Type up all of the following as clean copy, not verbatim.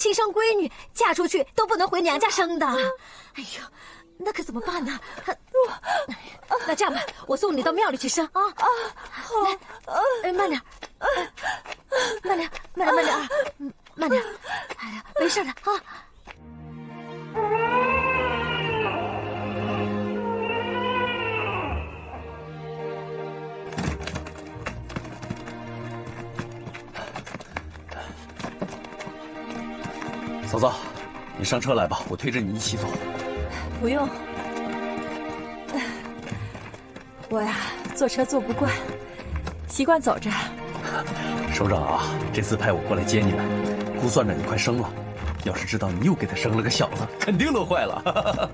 亲生闺女嫁出去都不能回娘家生的。哎呦，那可怎么办呢？那这样吧，我送你到庙里去生啊！来，慢点，慢点，慢点，哎呀，没事的啊。嫂子，你上车来吧，我推着你一起走。不用，我呀坐车坐不惯，习惯走着。首长啊，这次派我过来接你们，估算着你快生了，要是知道你又给他生了个小子，肯定乐坏了。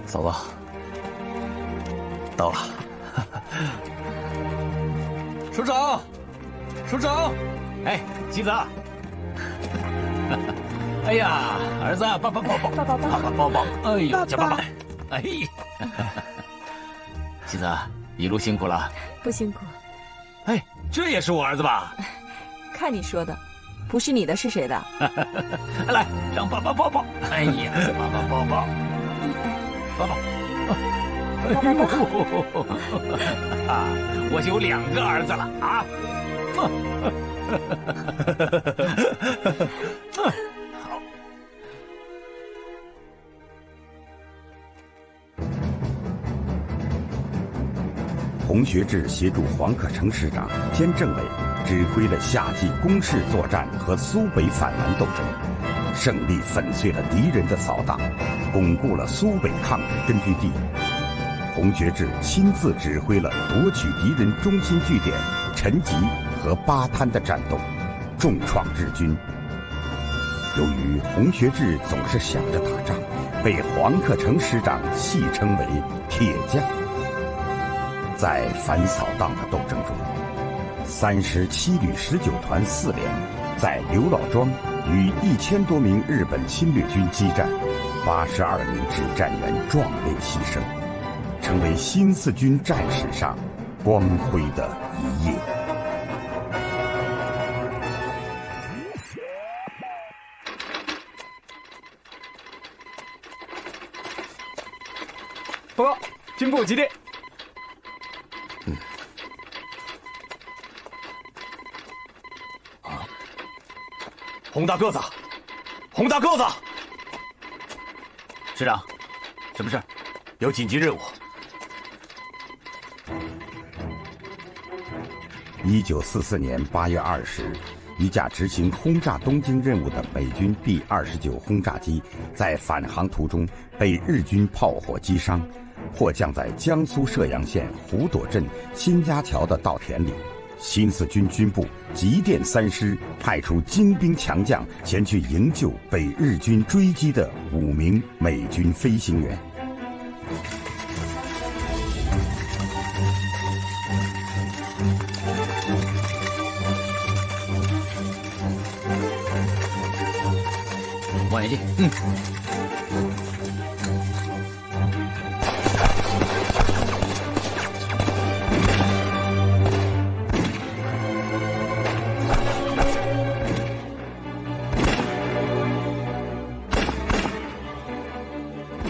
嫂子，到了。首长，首长，哎，妻子。哎呀，儿子，抱抱，抱抱，哎呦，叫爸爸。哎，妻子，一路辛苦了。不辛苦。哎，这也是我儿子吧？看你说的，不是你的是谁的？来，让爸爸抱抱。哎呀，爸爸抱抱，抱抱。啊，我有2个儿子了啊！好。洪学智协助黄克诚师长兼政委指挥了夏季攻势作战和苏北反顽斗争，胜利粉碎了敌人的扫荡，巩固了苏北抗日根据地。洪学智亲自指挥了夺取敌人中心据点陈集和八滩的战斗，重创日军。由于洪学智总是想着打仗，被黄克诚师长戏称为铁匠。在反扫荡的斗争中，37旅19团4连在刘老庄与1000多名日本侵略军激战，82名指战员壮烈牺牲，成为新四军战史上光辉的一页。报告，军部急电。洪大个子，洪大个子，师长，什么事？有紧急任务。1944年8月20日，一架执行轰炸东京任务的美军 B-29轰炸机在返航途中被日军炮火击伤，迫降在江苏射阳县胡朵镇新家桥的稻田里。新四军军部急电3师派出精兵强将前去营救被日军追击的5名美军飞行员。望远镜。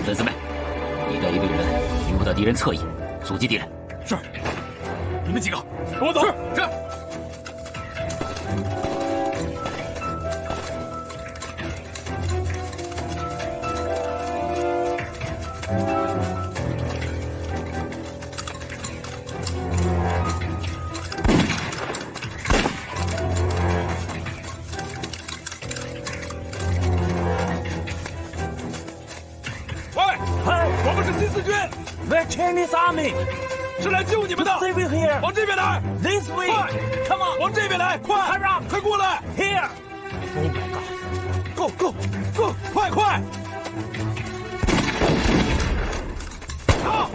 陈四妹，你带一队人巡捕到敌人侧翼，阻击敌人。是。你们几个，跟我走。是。我们是新四军 We're Chinese Army， 是来救你们的。Save you here， 往这边来 This way， 快 Come on， 往这边来，快 Hurry up， 快过来 Here， Oh my God，Go Go Go， 快快！好。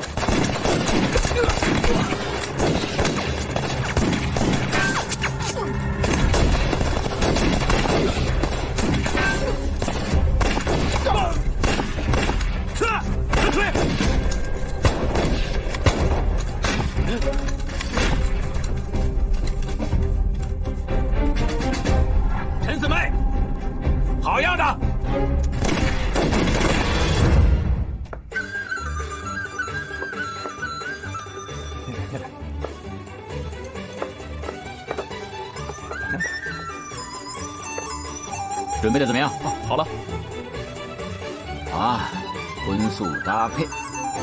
撤退！陈四妹，好样的！准备的怎么样？好了。啊，荤素搭配。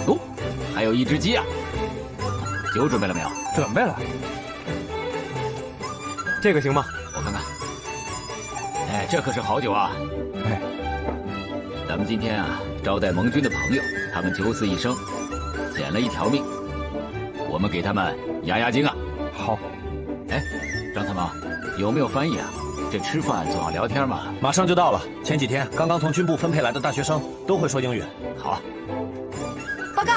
哦，还有一只鸡啊！酒准备了没有？准备了。这个行吗？我看看。哎，这可是好酒啊！哎，咱们今天啊，招待盟军的朋友，他们九死一生，捡了一条命，我们给他们压压惊啊！好。哎，张参谋，有没有翻译啊？这吃饭总要聊天嘛。马上就到了。前几天刚刚从军部分配来的大学生都会说英语。好，报告。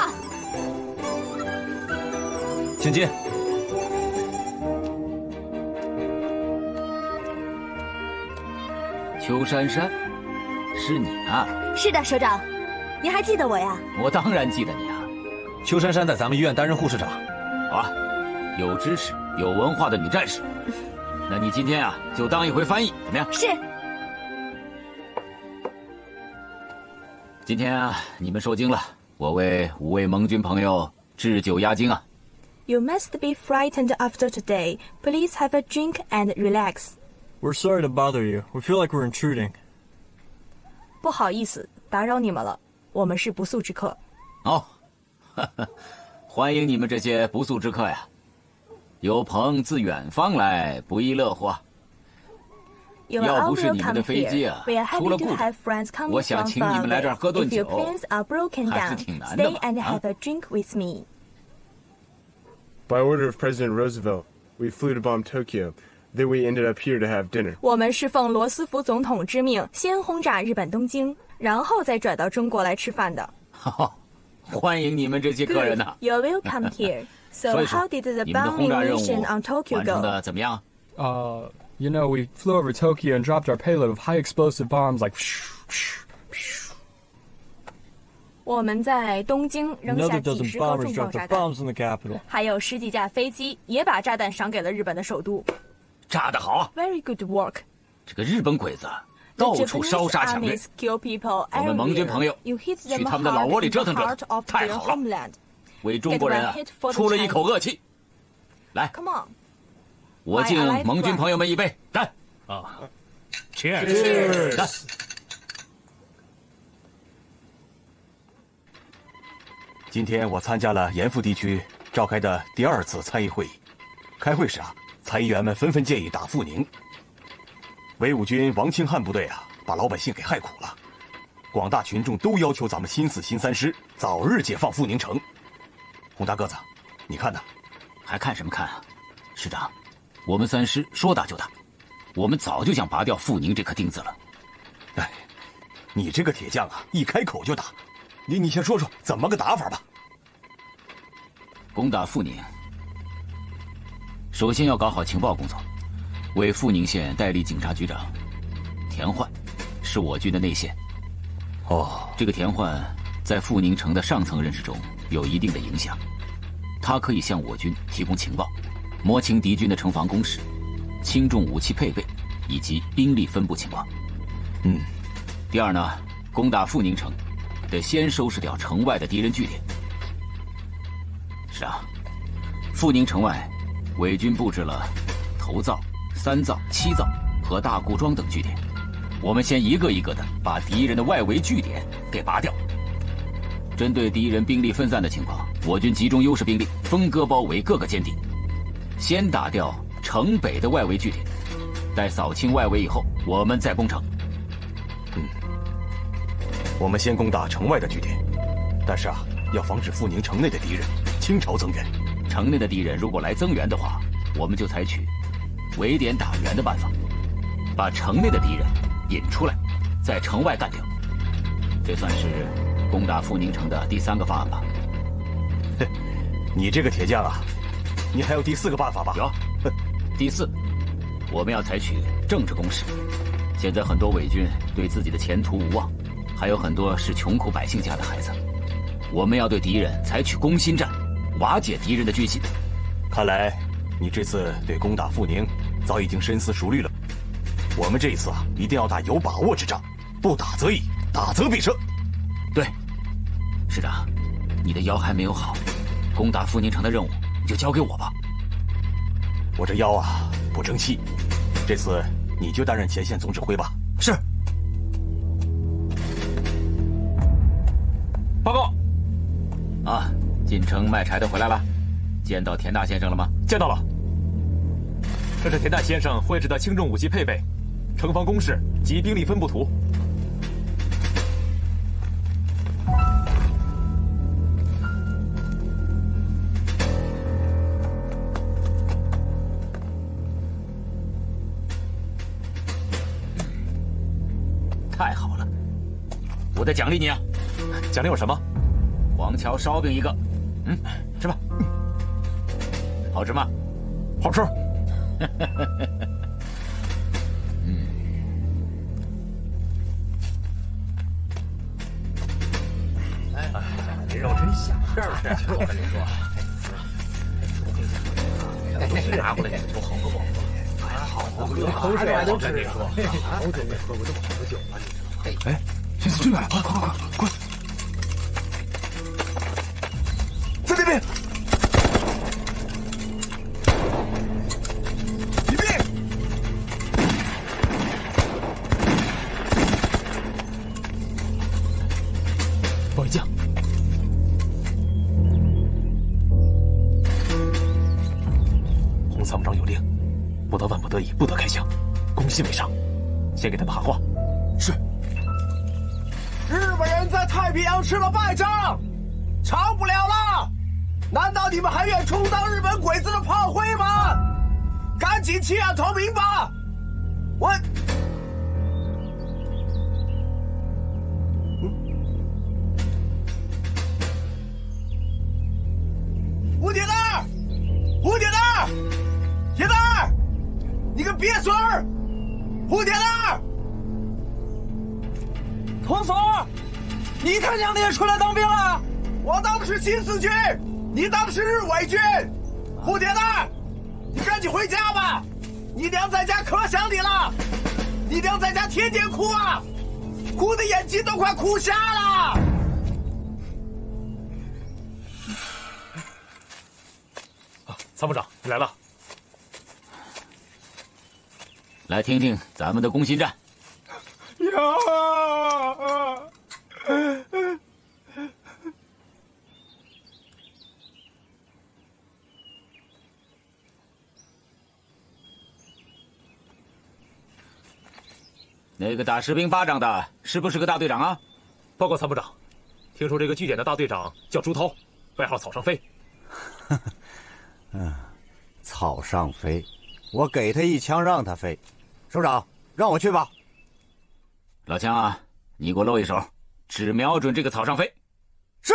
请进。邱珊珊，是你啊？是的，首长，您还记得我呀？我当然记得你啊。邱珊珊在咱们医院担任护士长。好啊，有知识、有文化的女战士。那你今天啊，就当一回翻译，怎么样？是。今天啊，你们受惊了，我为5位盟军朋友置酒压惊啊。You must be frightened after today. Please have a drink and relax. We're sorry to bother you. We feel like we're intruding. 不好意思，打扰你们了，我们是不速之客。哦，欢迎你们这些不速之客呀！有朋自远方来，不亦乐乎啊！要不是你们的飞机啊出了故障，我想请你们来这儿喝顿酒，还是挺难的嘛。By order of President Roosevelt, we flew to bomb Tokyo. Then we ended up here to have dinner. 我们是奉罗斯福总统之命，先轰炸日本东京，然后再转到中国来吃饭的。欢迎你们这些客人呐！You're welcome here. So how did the bombing mission on Tokyo go? 完成的怎么样？You know, we flew over Tokyo and dropped our payload of high explosive bombs like. 我们在东京扔下几十颗重磅炸弹，还有10几架飞机也把炸弹赏给了日本的首都。炸得好啊 ！Very good work。这个日本鬼子到处烧杀抢掠，我们盟军朋友去他们的老窝里折腾折腾，太好了，为中国人啊出了一口恶气。来，我敬盟军朋友们一杯，干！啊 ，Cheers！ 干！今天我参加了盐阜地区召开的第2次参议会议，开会时啊，参议员们纷纷建议打阜宁。维吾军王清汉部队啊，把老百姓给害苦了，广大群众都要求咱们新4、新3师早日解放阜宁城。洪大个子，你看呢？还看什么看啊？师长，我们3师说打就打，我们早就想拔掉阜宁这颗钉子了。哎，你这个铁匠啊，一开口就打，你先说说怎么个打法吧。攻打阜宁，首先要搞好情报工作。为阜宁县代理警察局长田焕是我军的内线。这个田焕在阜宁城的上层人士中有一定的影响，他可以向我军提供情报，摸清敌军的城防工事、轻重武器配备以及兵力分布情况。第二呢，攻打阜宁城得先收拾掉城外的敌人据点。是啊，阜宁城外伪军布置了头灶、3灶、7灶和大固庄等据点，我们先一个一个的把敌人的外围据点给拔掉。针对敌人兵力分散的情况，我军集中优势兵力，分割包围各个坚地，先打掉城北的外围据点，待扫清外围以后，我们再攻城。我们先攻打城外的据点，但是啊，要防止阜宁城内的敌人倾巢增援。城内的敌人如果来增援的话，我们就采取围点打援的办法，把城内的敌人引出来，在城外干掉。这算是攻打阜宁城的第3个方案吧？你这个铁匠啊，你还有第4个办法吧？有。第4，我们要采取政治攻势。现在很多伪军对自己的前途无望，还有很多是穷苦百姓家的孩子。我们要对敌人采取攻心战，瓦解敌人的军心，看来你这次对攻打阜宁早已经深思熟虑了。我们这一次啊，一定要打有把握之仗，不打则已，打则必胜。对，师长，你的腰还没有好，攻打阜宁城的任务你就交给我吧。我这腰啊不争气，这次你就担任前线总指挥吧。是。报告。啊，进城卖柴的回来了，见到田大先生了吗？见到了。这是田大先生绘制的轻重武器配备、城防工事及兵力分布图。太好了，我得奖励你啊！奖励我什么？黄桥烧饼一个，吃吧。好吃吗？好吃。这肉真香，是不是？我跟你说，东西拿过来就好喝不好喝？好喝，口水都直了。好久没喝过这么好的酒了，你知道吗？哎，这次追来了，快！在那边。王一将，洪参谋长有令，不得万不得已不得开枪，攻心为上。先给他们喊话。是。日本人在太平洋吃了败仗，长不了了。难道你们还愿充当日本鬼子的炮灰吗？赶紧弃暗投明吧！吴铁蛋，铁蛋，你个鳖孙儿！吴铁蛋，童锁，你他娘的也出来当兵了？我当的是新四军，你当的是日伪军。吴铁蛋，你赶紧回家吧！你娘在家可想你了，你娘在家天天哭啊，哭的眼睛都快哭瞎了。参谋长，你来了。来听听咱们的攻心战。那个打士兵巴掌的，是不是个大队长啊？报告参谋长，听说这个据点的大队长叫朱涛，外号草上飞。草上飞，我给他一枪让他飞。首长，让我去吧。老枪啊，你给我露一手，只瞄准这个草上飞。是。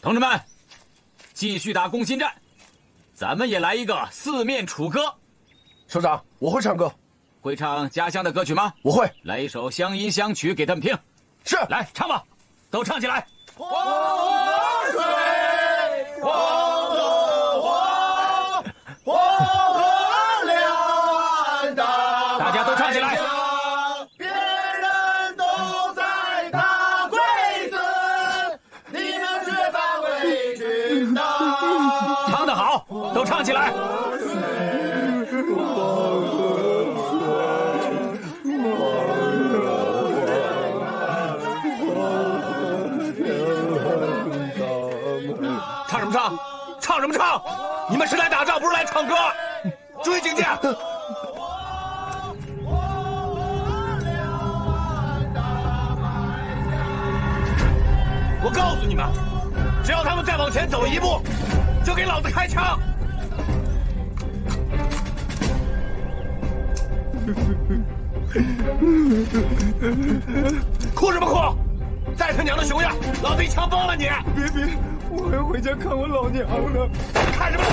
同志们，继续打攻心战，咱们也来一个四面楚歌。首长，我会唱歌。会唱家乡的歌曲吗？我会。来一首乡音乡曲给他们听。是。来唱吧，都唱起来。黄河水，黄河黄，黄河两岸大家都唱起来。别人都在打鬼子，你们却在为军打。唱得好，都唱起来。唱什么唱？唱什么唱？你们是来打仗，不是来唱歌。注意警戒！我告诉你们，只要他们再往前走一步，就给老子开枪！哭什么哭？再他娘的熊样，老子一枪崩了你！别，我还要回家看我老娘呢。看什么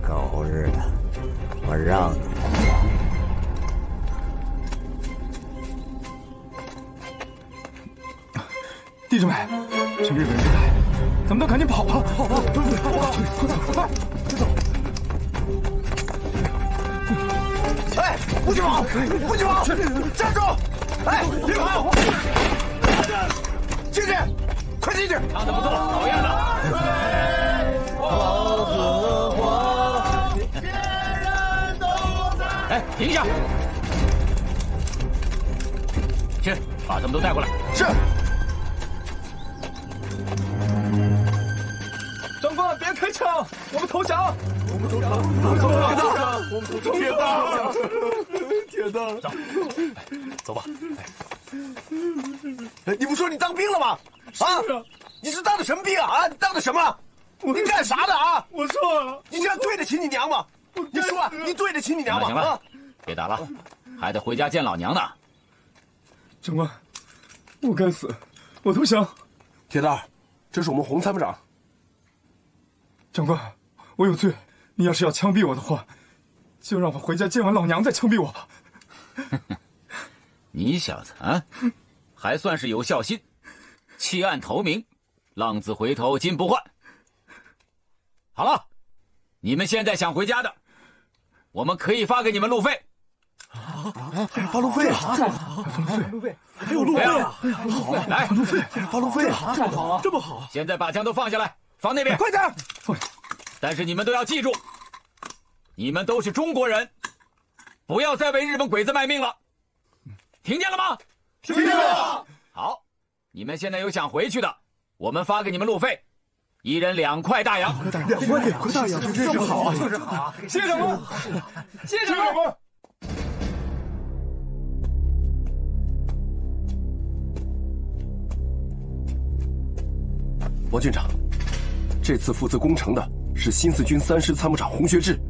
狗日的，我让你的。弟兄们，趁日本人不来，咱们都赶紧跑吧！跑吧！快走！哎，不许跑！不许跑！站住！哎，别跑！进去，快进去！让他们走，讨厌的！哎，停一下！去，把他们都带过来。是。长官，别开枪！我们投降！我们投降！铁蛋，走吧。你不说你当兵了吗？啊！你是当的什么兵啊？你当的什么？你干啥的啊？我错了。你这样对得起你娘吗？你说，你对得起你娘吗？行了，别打了，还得回家见老娘呢。长官，我该死，我投降。铁蛋，这是我们洪参谋长。长官，我有罪。你要是要枪毙我的话，就让我回家见完老娘再枪毙我吧。你小子啊，还算是有孝心，弃暗投明，浪子回头金不换。好了，你们现在想回家的，我们可以发给你们路费。发路费啊！发路费，还有路费啊！好，来，发路费，发路费啊！这么好啊！这么好！现在把枪都放下来，放那边，快点！但是你们都要记住，你们都是中国人，不要再为日本鬼子卖命了，听见了吗？听见了。好，你们现在有想回去的，我们发给你们路费，1人2块大洋。2块大洋，这么好啊！就是好啊！谢谢长官，谢谢长官。王军长，这次负责攻城的是新四军3师参谋长洪学智，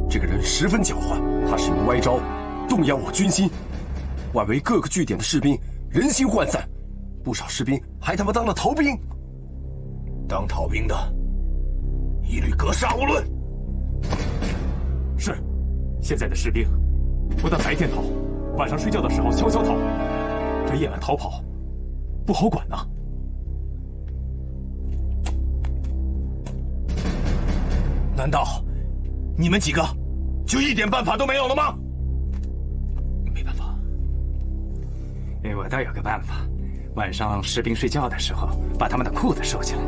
这个人十分狡猾，他使用歪招，动摇我军心。外围各个据点的士兵人心涣散，不少士兵还他妈当了逃兵。当逃兵的，一律格杀勿论。是，现在的士兵，不但白天逃，晚上睡觉的时候悄悄逃，这夜晚逃跑，不好管呐。难道你们几个就一点办法都没有了吗？没办法，我倒有个办法，晚上士兵睡觉的时候，把他们的裤子收起来。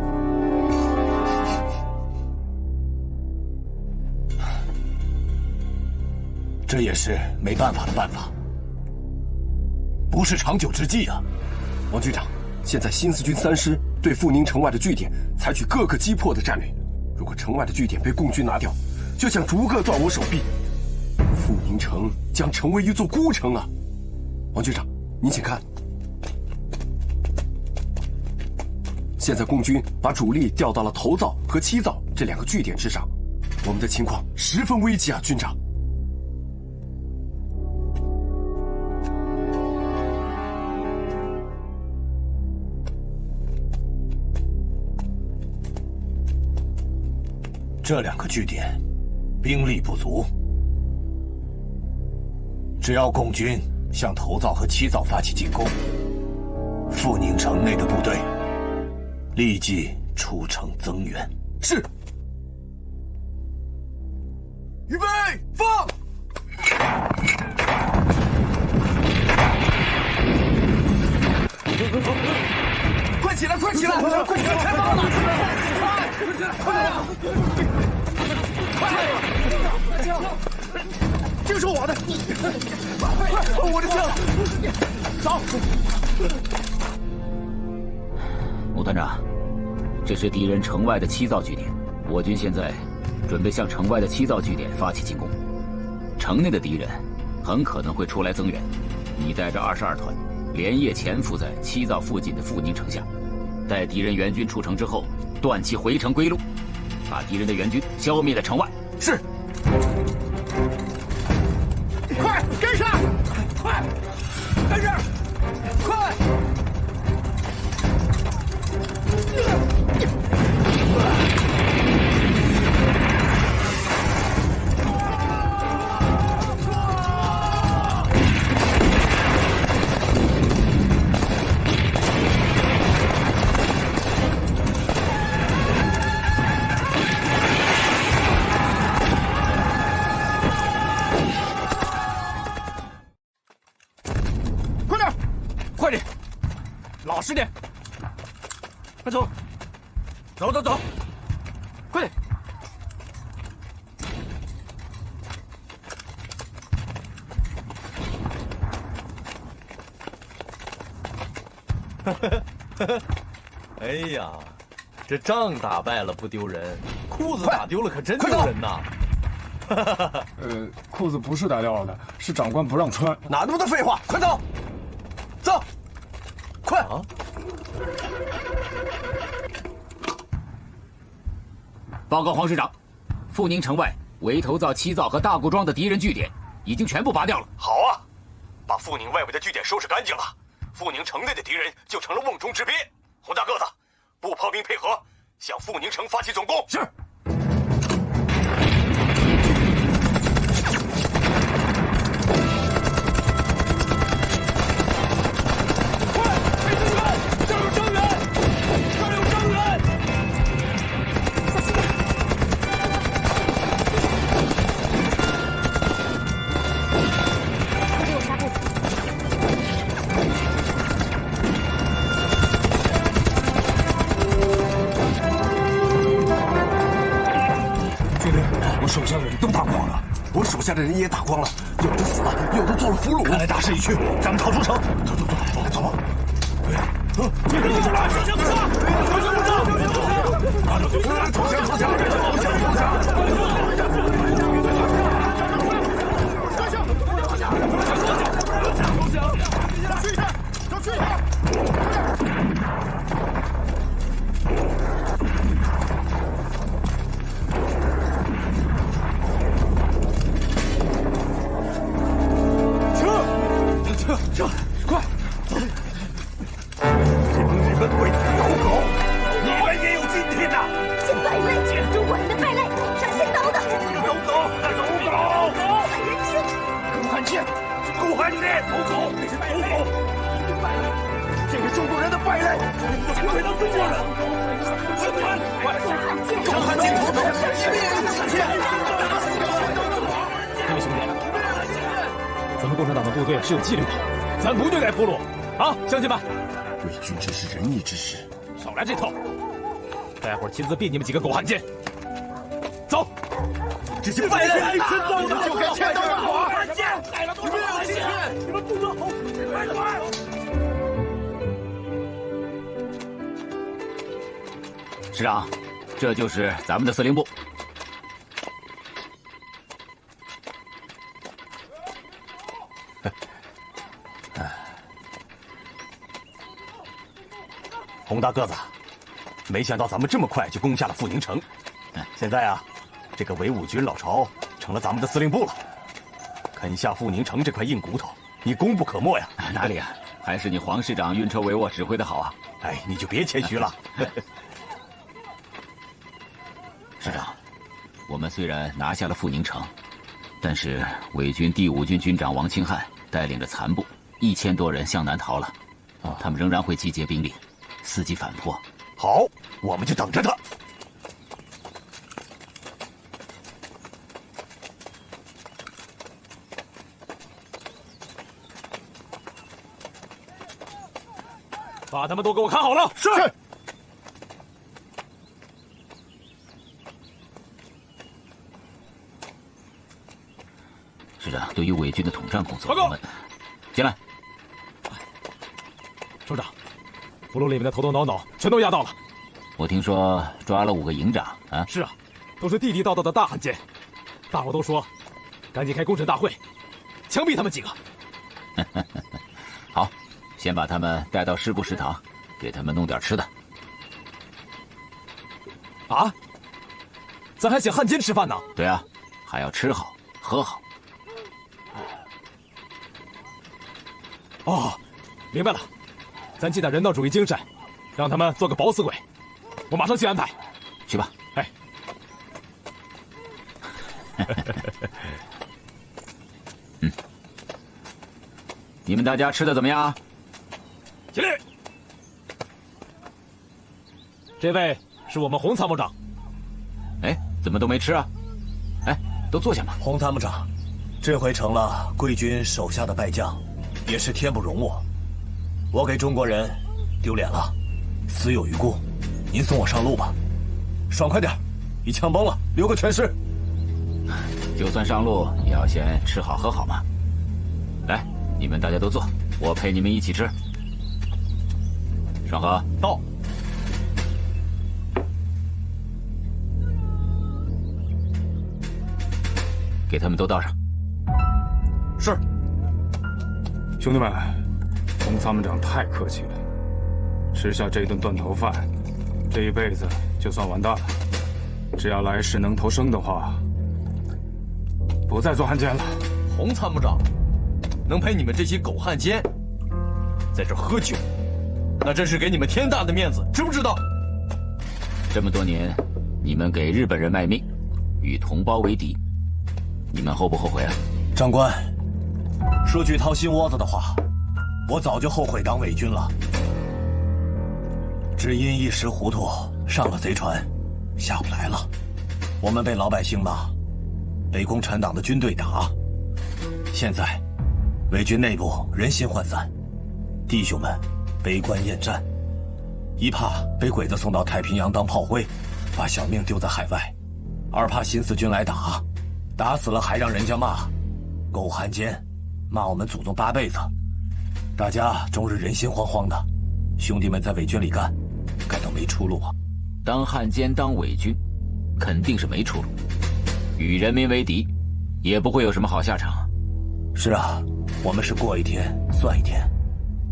这也是没办法的办法，不是长久之计啊！王军长，现在新四军3师对阜宁城外的据点采取各个击破的战略。如果城外的据点被共军拿掉，就像逐个断我手臂，阜宁城将成为一座孤城啊！王军长，您请看，现在共军把主力调到了头灶和七灶这2个据点之上，我们的情况十分危急啊，军长。这2个据点兵力不足，只要共军向头灶和七灶发起进攻，阜宁城内的部队立即出城增援。是。预备，放！快起来，快起来，快起来，开炮了！快呀！快呀！这个是我的，快！我的枪，走！穆团长，这是敌人城外的七灶据点，我军现在准备向城外的七灶据点发起进攻。城内的敌人很可能会出来增援，你带着22团连夜潜伏在七灶附近的阜宁城下，待敌人援军出城之后，断其回城归路，把敌人的援军消灭在城外。是。快跟上！快跟上！快！快点，老实点，快走，走走走，快点。哎呀，这仗打败了不丢人，裤子打丢了可真丢人呐！裤子不是打掉了的，是长官不让穿。哪那么多废话，快走，走，快！报告皇师长，阜宁城外围头灶、七灶和大固庄的敌人据点已经全部拔掉了。好啊，把阜宁外围的据点收拾干净了，阜宁城内的敌人就成了瓮中之鳖。洪大个子，部炮兵配合，向阜宁城发起总攻。是。手下的人都打光了，我手下的人也打光了，有的死了，有的做了俘虏。看来大势已去，咱们逃出城。走走走，来走吧。这个出来，投降不杀，投降不杀，投降投降投降投这快走！你们鬼子走狗，你们也有今天的！这败类，中国人的败类，上先刀的！走狗，走狗！喊人情，狗喊钱，狗喊钱，走狗，那是走狗！这个中国人的败类，怎么会当中国人？狗喊钱，走狗，一定要喊钱！各位兄弟，咱们共产党的部队是有纪律的。咱不对待俘虏，啊，乡亲们！为君之事，仁义之事，少来这套！待会儿亲自毙你们几个狗汉奸！走！这些败类，挨千刀的就该千刀万剐！汉奸，你们有心，你们不得好死！快点！师长，这就是咱们的司令部。洪大个子，没想到咱们这么快就攻下了阜宁城。现在啊，这个伪武军老巢成了咱们的司令部了。啃下阜宁城这块硬骨头，你功不可没呀！哪里啊，还是你黄师长运筹帷幄，指挥的好啊！哎，你就别谦虚了。师长，我们虽然拿下了阜宁城，但是伪军第5军军长王清汉带领着残部1000多人向南逃了，他们仍然会集结兵力，伺机反扑。好，我们就等着他。把他们都给我看好了。是。师长，对于伪军的统战工作，报告。我们进来。首长，俘虏里面的头头脑脑全都押到了。我听说抓了5个营长啊。是啊，都是地地道道的大汉奸。大伙都说，赶紧开公审大会，枪毙他们几个。好，先把他们带到师部食堂，给他们弄点吃的。啊？咱还请汉奸吃饭呢？对啊，还要吃好喝好。哦，明白了，咱记点人道主义精神，让他们做个饱死鬼。我马上去安排。去吧。哎。你们大家吃的怎么样？起立。这位是我们洪参谋长。哎，怎么都没吃啊？哎，都坐下吧。洪参谋长，这回成了贵军手下的败将，也是天不容我。我给中国人丢脸了，死有余辜。您送我上路吧，爽快点，一枪崩了，留个全尸。就算上路，也要先吃好喝好嘛。来，你们大家都坐，我陪你们一起吃。爽和到。给他们都倒上。是。兄弟们，洪参谋长太客气了，吃下这顿断头饭，这一辈子就算完蛋了。只要来世能投生的话，不再做汉奸了。洪参谋长能陪你们这些狗汉奸在这喝酒，那真是给你们天大的面子，知不知道？这么多年，你们给日本人卖命，与同胞为敌，你们后不后悔啊？长官，说句掏心窝子的话，我早就后悔当伪军了，只因一时糊涂上了贼船，下不来了。我们被老百姓骂，被共产党的军队打。现在，伪军内部人心涣散，弟兄们悲观厌战，一怕被鬼子送到太平洋当炮灰，把小命丢在海外；二怕新四军来打，打死了还让人家骂狗汉奸，骂我们祖宗8辈子。大家终日人心惶惶的，兄弟们在伪军里干，感到没出路啊！当汉奸当伪军，肯定是没出路。与人民为敌，也不会有什么好下场。是啊，我们是过一天算一天，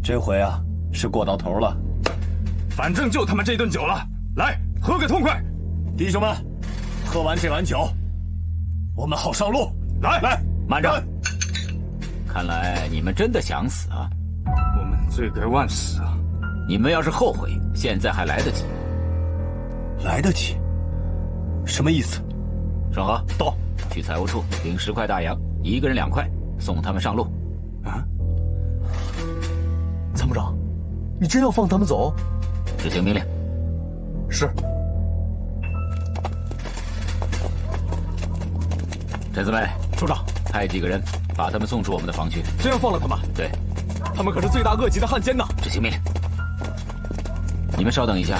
这回啊是过到头了。反正就他妈这顿酒了，来喝个痛快！弟兄们，喝完这碗酒，我们好上路。来，慢着！看来你们真的想死啊！我们罪该万死啊！你们要是后悔，现在还来得及。来得及？什么意思？爽和，到，去财务处领10块大洋，一个人2块，送他们上路。啊！参谋长，你真要放他们走？执行命令。是。陈四妹，首长，派几个人把他们送出我们的防区。真要放了他们？对，他们可是罪大恶极的汉奸呐！执行命令。你们稍等一下。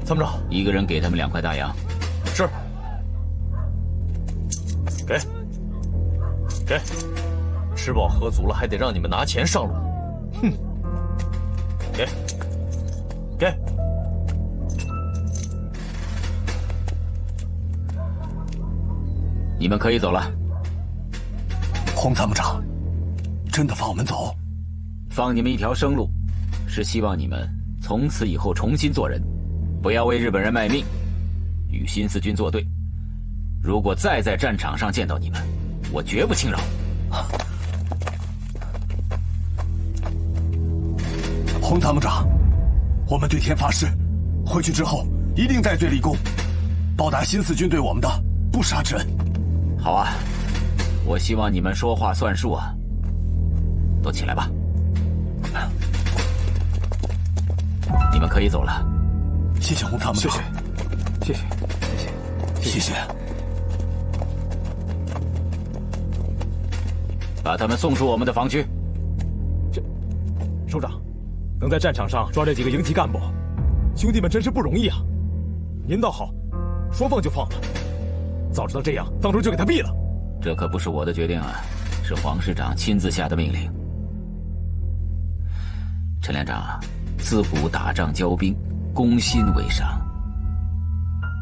参谋长，一个人给他们2块大洋。是。给，吃饱喝足了，还得让你们拿钱上路。哼，给。你们可以走了。洪参谋长，真的放我们走？放你们一条生路，是希望你们从此以后重新做人，不要为日本人卖命，与新四军作对。如果再在战场上见到你们，我绝不轻饶。洪参谋长，我们对天发誓，回去之后一定戴罪立功，报答新四军对我们的不杀之恩。好啊，我希望你们说话算数啊！都起来吧，你们可以走了。谢谢洪参谋长，谢谢。把他们送出我们的防区。首长，能在战场上抓这几个营级干部，兄弟们真是不容易啊！您倒好，说放就放了。早知道这样，当初就给他毙了。这可不是我的决定啊，是黄师长亲自下的命令。陈连长，自古打仗交兵，攻心为上。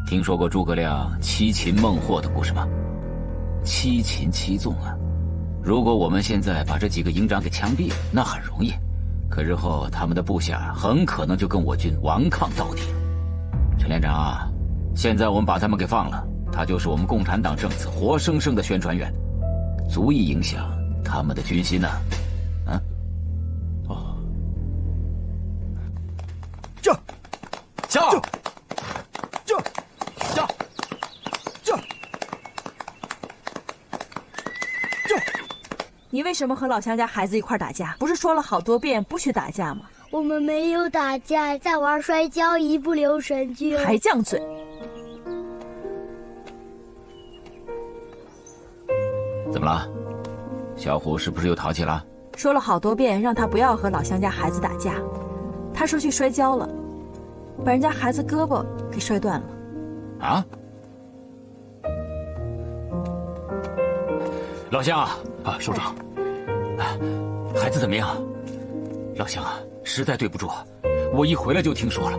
听说过诸葛亮七擒孟获的故事吗？七擒七纵啊！如果我们现在把这几个营长给枪毙了，那很容易，可日后他们的部下很可能就跟我军顽抗到底。陈连长，现在我们把他们给放了，他就是我们共产党政策活生生的宣传员，足以影响他们的军心呐！你为什么和老乡家孩子一块打架？不是说了好多遍不许打架吗？我们没有打架，在玩摔跤，一不留神就……还犟嘴！怎么了？小虎是不是又淘气了？说了好多遍让他不要和老乡家孩子打架，他说去摔跤了，把人家孩子胳膊给摔断了。啊？老乡啊，首长，孩子怎么样？老乡啊，实在对不住，我一回来就听说了。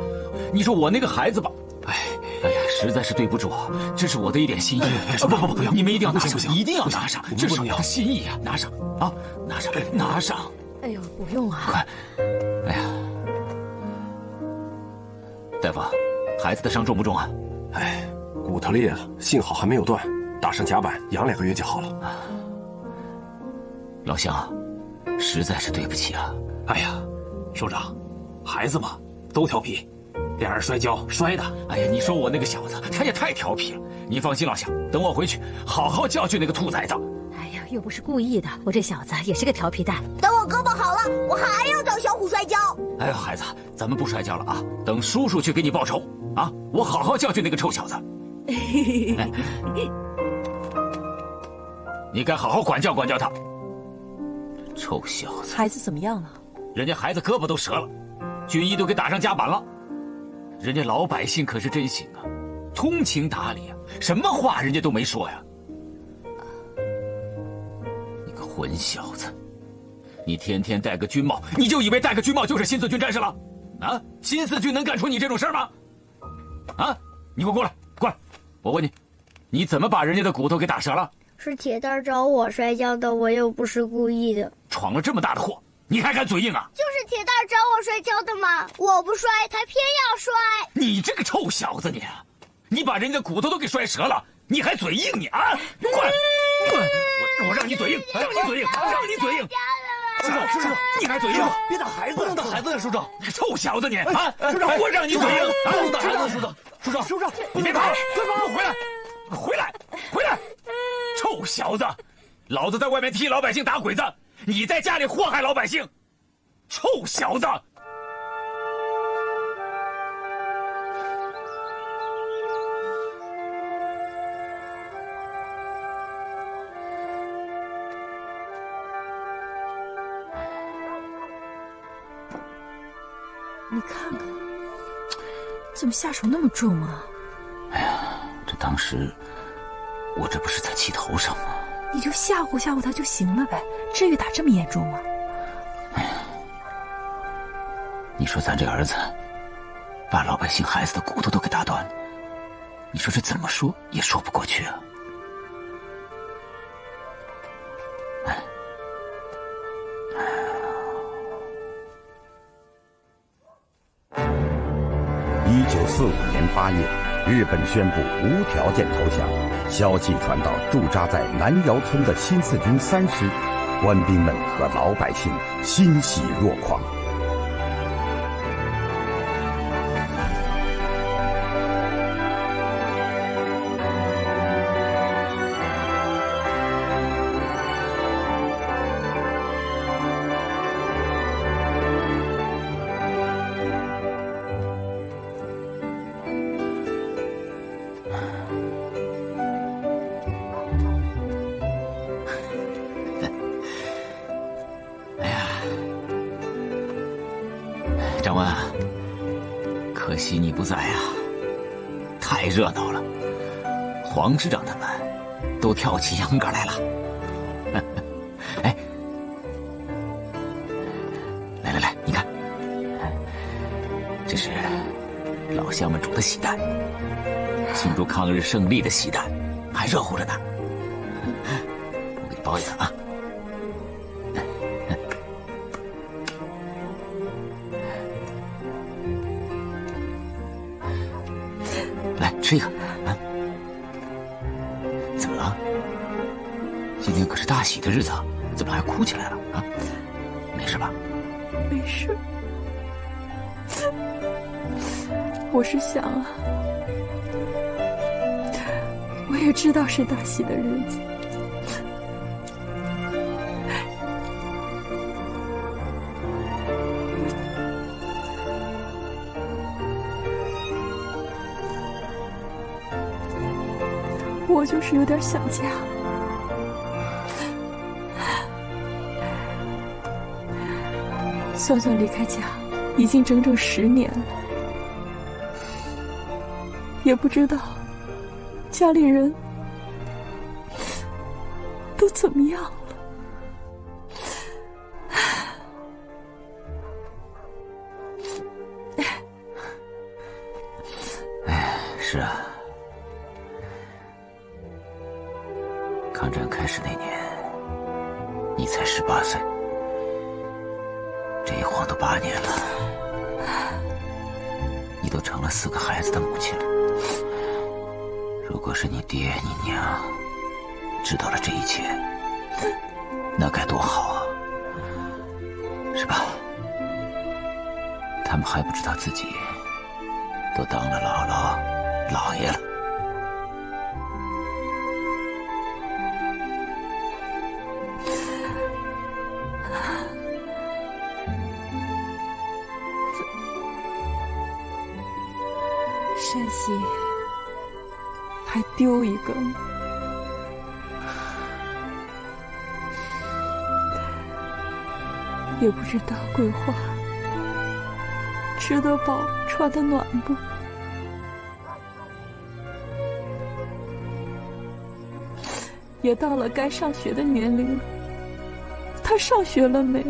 你说我那个孩子吧，哎呀，实在是对不住，这是我的一点心意。不，你们一定要拿上，一定要拿上，这是我的心意啊！拿上啊，拿上！哎呦，不用啊！快！哎呀，大夫，孩子的伤重不重啊？哎，骨头裂了，幸好还没有断，打上夹板，养2个月就好了。老乡，实在是对不起啊！哎呀，首长，孩子嘛都调皮，俩人摔跤摔的。哎呀，你说我那个小子，他也太调皮了。你放心，老乡，等我回去好好教训那个兔崽子。哎呀，又不是故意的，我这小子也是个调皮蛋。等我胳膊好了，我还要找小虎摔跤。哎呀，孩子，咱们不摔跤了啊，等叔叔去给你报仇啊！我好好教训那个臭小子。哎，你该好好管教管教他。臭小子！孩子怎么样了？人家孩子胳膊都折了，军医都给打上夹板了。人家老百姓可是真行啊，通情达理啊，什么话人家都没说呀。你个混小子，你天天戴个军帽，你就以为戴个军帽就是新四军战士了？啊，新四军能干出你这种事吗？啊，你给我过来，过来！我问你，你怎么把人家的骨头给打折了？是铁蛋找我摔跤的，我又不是故意的。闯了这么大的祸，你还敢嘴硬啊？就是铁蛋找我摔跤的嘛，我不摔，他偏要摔。你这个臭小子，你把人家的骨头都给摔折了，你还嘴硬你啊？过来，我让你嘴硬，让你嘴硬，让你嘴硬！叔叔，你还嘴硬？别打孩子，不能打孩子呀，叔叔！臭小子你啊！我让你嘴硬，不能打孩子，叔叔，你别跑，回来！臭小子，老子在外面替老百姓打鬼子，你在家里祸害老百姓，臭小子！你看看，怎么下手那么重啊？哎呀，这当时我这不是在气头上吗？你就吓唬吓唬他就行了呗，至于打这么严重吗？哎呀，你说咱这儿子把老百姓孩子的骨头都给打断了，你说这怎么说也说不过去啊。1945年8月，日本宣布无条件投降。消息传到驻扎在南窑村的新四军3师，官兵们和老百姓欣喜若狂。长官，可惜你不在啊，太热闹了，黄师长他们都跳起秧歌来了。哎，来，你看，这是老乡们煮的喜蛋，庆祝抗日胜利的喜蛋，还热乎着呢。我给你包一个啊。吃一个啊！怎么了？今天可是大喜的日子，怎么还哭起来了啊？没事吧？没事。我是想啊，我也知道是大喜的日子，我就是有点想家。算算离开家，已经整整10年了，也不知道家里人都怎么样了。是啊，抗战开始那年，你才18岁，这一晃都8年了，你都成了4个孩子的母亲了。如果是你爹你娘知道了这一切，那该多好啊，是吧？他们还不知道自己都当了姥姥姥爷了。山西还丢一个呢，也不知道桂花吃得饱穿得暖不。也到了该上学的年龄了，他上学了没？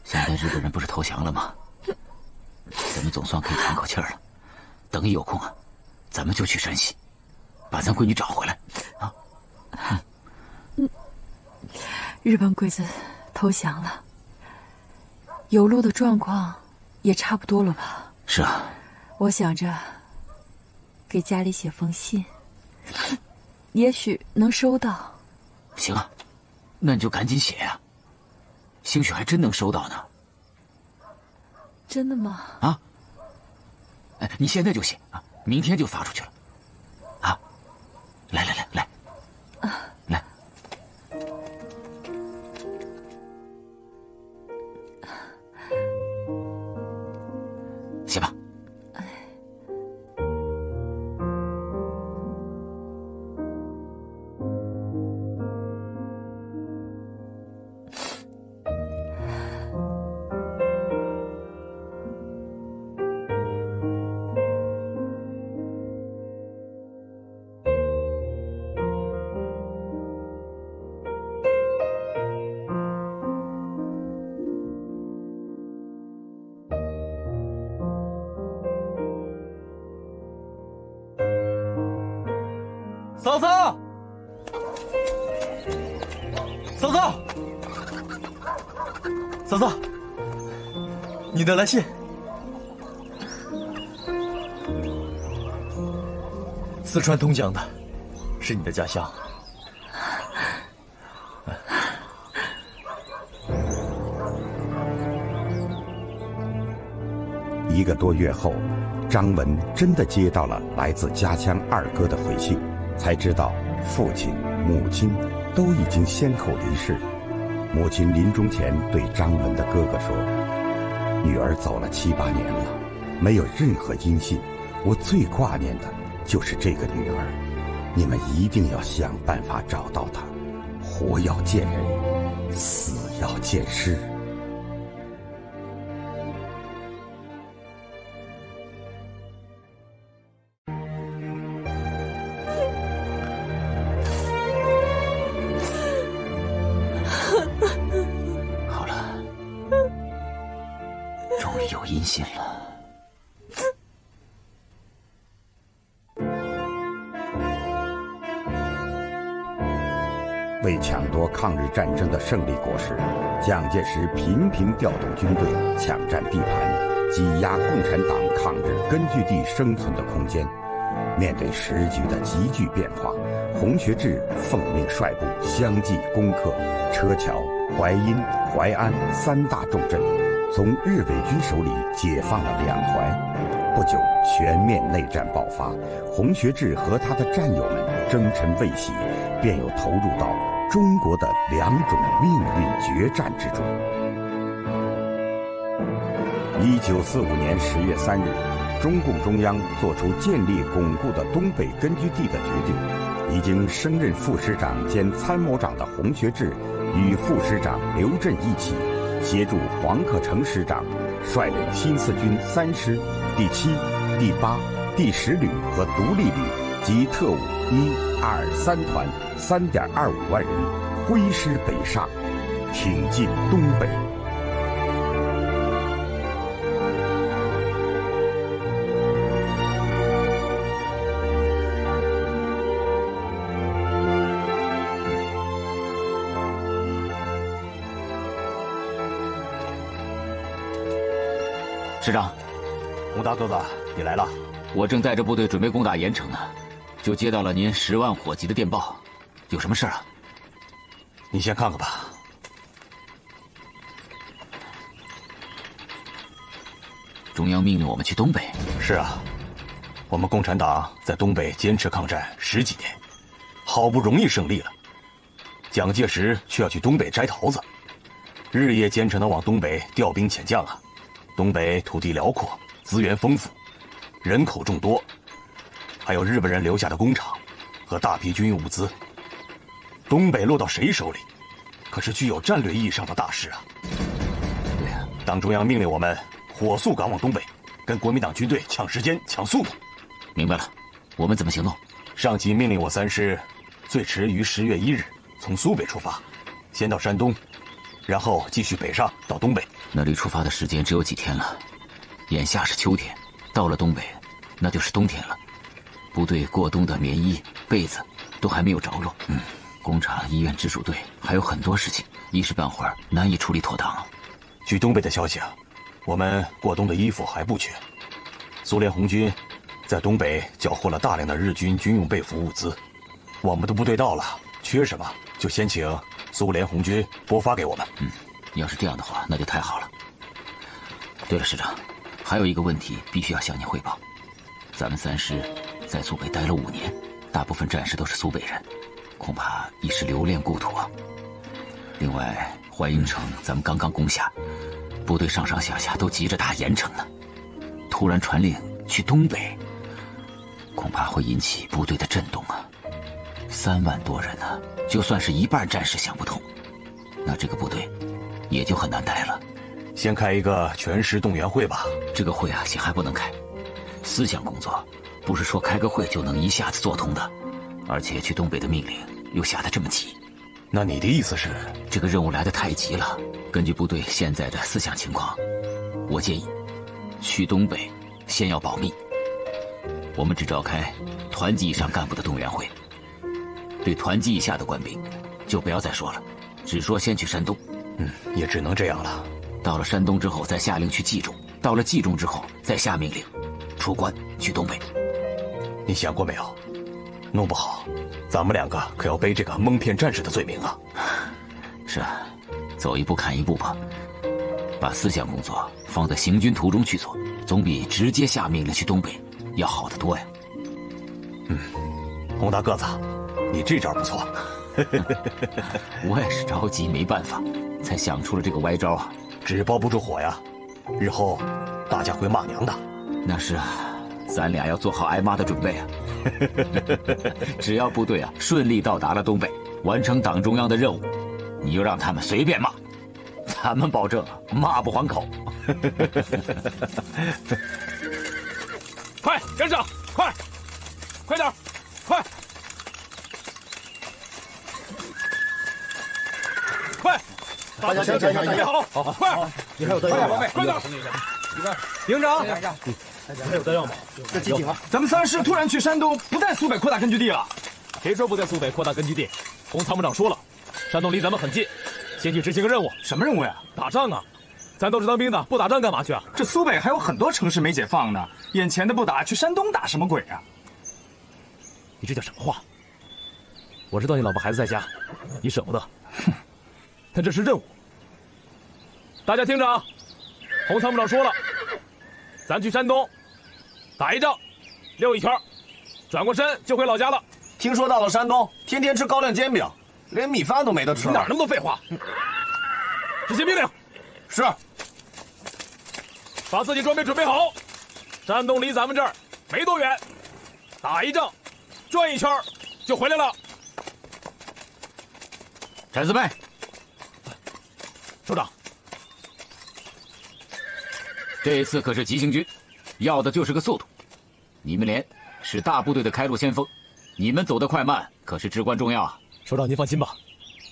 现在日本人不是投降了吗？咱们总算可以喘口气儿了。等一有空啊，咱们就去山西，把咱闺女找回来啊！日本鬼子投降了，有路的状况也差不多了吧？是啊，我想着给家里写封信，也许能收到。行啊，那你就赶紧写呀，兴许还真能收到呢。真的吗？啊！哎，你现在就写啊，明天就发出去了。啊！来，啊，来。写吧。嫂嫂，嫂嫂，嫂嫂，你的来信。四川通江的，是你的家乡。1个多月后，张文真的接到了来自家乡二哥的回信，才知道父亲、母亲都已经先后离世。母亲临终前对张文的哥哥说：“女儿走了7、8年了，没有任何音信，我最挂念的就是这个女儿，你们一定要想办法找到她，活要见人，死要见尸。”好了，终于有音信了。为抢夺抗日战争的胜利果实，蒋介石频频调动军队，抢占地盘，挤压共产党抗日根据地生存的空间，面对时局的急剧变化，洪学智奉命率部相继攻克车桥、淮阴、淮安3大重镇，从日伪军手里解放了两淮。不久，全面内战爆发，洪学智和他的战友们征尘未息，便又投入到中国的2种命运决战之中。1945年10月3日，中共中央作出建立巩固的东北根据地的决定。已经升任副师长兼参谋长的洪学智与副师长刘震一起，协助黄克诚师长率领新四军3师、第7、第8、第10旅和独立旅及特务1、2、3团3.25万人挥师北上，挺进东北。师长，洪大哥哥，你来了。我正带着部队准备攻打盐城呢，就接到了您10万火急的电报，有什么事啊？你先看看吧。中央命令我们去东北。是啊，我们共产党在东北坚持抗战10几年，好不容易胜利了，蒋介石却要去东北摘桃子，日夜兼程地往东北调兵遣将啊。东北土地辽阔，资源丰富，人口众多，还有日本人留下的工厂和大批军用物资。东北落到谁手里，可是具有战略意义上的大事啊！对呀，党中央命令我们火速赶往东北，跟国民党军队抢时间、抢速度。明白了，我们怎么行动？上级命令我3师，最迟于10月1日从苏北出发，先到山东，然后继续北上到东北。那离出发的时间只有几天了，眼下是秋天，到了东北，那就是冬天了。部队过冬的棉衣、被子都还没有着落。工厂、医院、直属队还有很多事情，一时半会儿难以处理妥当。据东北的消息啊，我们过冬的衣服还不缺。苏联红军在东北缴获了大量的日军军用被服物资，我们的部队到了，缺什么就先请苏联红军拨发给我们。要是这样的话，那就太好了。对了，师长，还有一个问题必须要向您汇报。咱们3师在苏北待了5年，大部分战士都是苏北人，恐怕已是留恋故土啊。另外，淮阴城咱们刚刚攻下，部队上上下下都急着打盐城呢。突然传令去东北，恐怕会引起部队的震动啊。3万多人啊，就算是一半战士想不通，那这个部队也就很难待了。先开一个全师动员会吧。这个会啊，先还不能开。思想工作不是说开个会就能一下子做通的，而且去东北的命令又下得这么急。那你的意思是，这个任务来得太急了。根据部队现在的思想情况，我建议去东北先要保密，我们只召开团级以上干部的动员会。对团级以下的官兵就不要再说了，只说先去山东。也只能这样了。到了山东之后再下令去冀中，到了冀中之后再下命令出关去东北。你想过没有，弄不好咱们2个可要背这个蒙骗战士的罪名啊。是啊，走一步看一步吧。把思想工作放在行军途中去做，总比直接下命令去东北要好得多呀。洪大个子，你这招不错。我也是着急没办法，才想出了这个歪招啊。纸包不住火呀，日后大家会骂娘的。那是啊，咱俩要做好挨骂的准备啊。只要部队啊顺利到达了东北，完成党中央的任务，你就让他们随便骂，咱们保证骂不还口。快跟上，快点，快！大家先准备好，快！你还有弹药吗？快点！营长，还有弹药吗？这几挺啊！咱们3师突然去山东，不在苏北扩大根据地了。谁说不在苏北扩大根据地？洪参谋长说了，山东离咱们很近，先去执行个任务。什么任务呀？打仗啊！咱都是当兵的，不打仗干嘛去啊？这苏北还有很多城市没解放呢，眼前的不打，去山东打什么鬼啊？你这叫什么话？我知道你老婆孩子在家，你舍不得，但这是任务。大家听着啊，洪参谋长说了，咱去山东打一仗，溜一圈，转过身就回老家了。听说到了山东，天天吃高粱煎饼，连米饭都没得吃了。哪那么多废话？执行命令。是。把自己装备准备好。山东离咱们这儿没多远，打一仗，转一圈就回来了。陈四妹，首长，这一次可是急行军，要的就是个速度。你们连是大部队的开路先锋，你们走得快慢可是至关重要啊。首长您放心吧，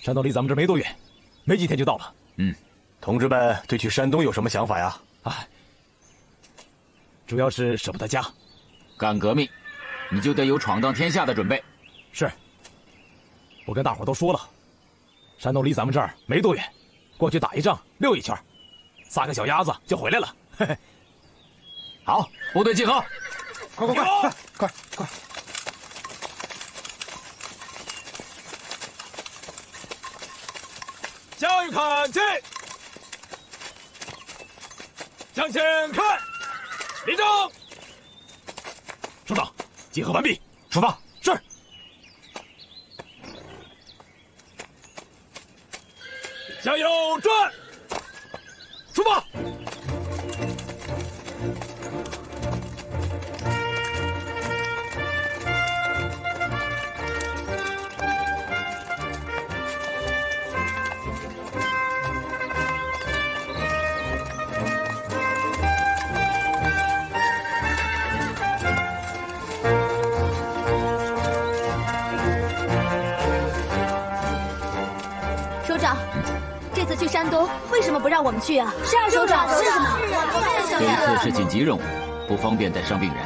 山东离咱们这儿没多远，没几天就到了。同志们对去山东有什么想法呀？主要是舍不得家。干革命，你就得有闯荡天下的准备。是。我跟大伙都说了，山东离咱们这儿没多远，过去打一仗，溜一圈，撒个小鸭子就回来了。嘿嘿。好，部队集合！快！向右看齐，向前看，立正。首长，集合完毕，出发。是。向右转，出发。首长，这次去山东为什么不让我们去啊？是啊，首长，是啊，这一次是紧急任务，不方便带伤病人，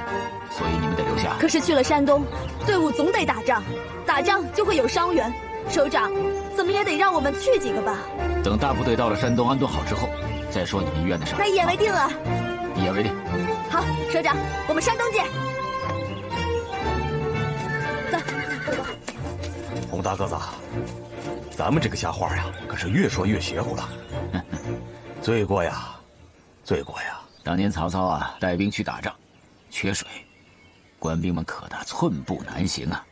所以你们得留下。可是去了山东，队伍总得打仗，打仗就会有伤员。首长，怎么也得让我们去几个吧？等大部队到了山东安顿好之后，再说你们医院的事。那一言为定了。一言为定。好，首长，我们山东见。走，洪大个子，咱们这个瞎话呀，可是越说越邪乎了。罪过呀，罪过呀！当年曹操啊，带兵去打仗，缺水，官兵们渴得寸步难行啊。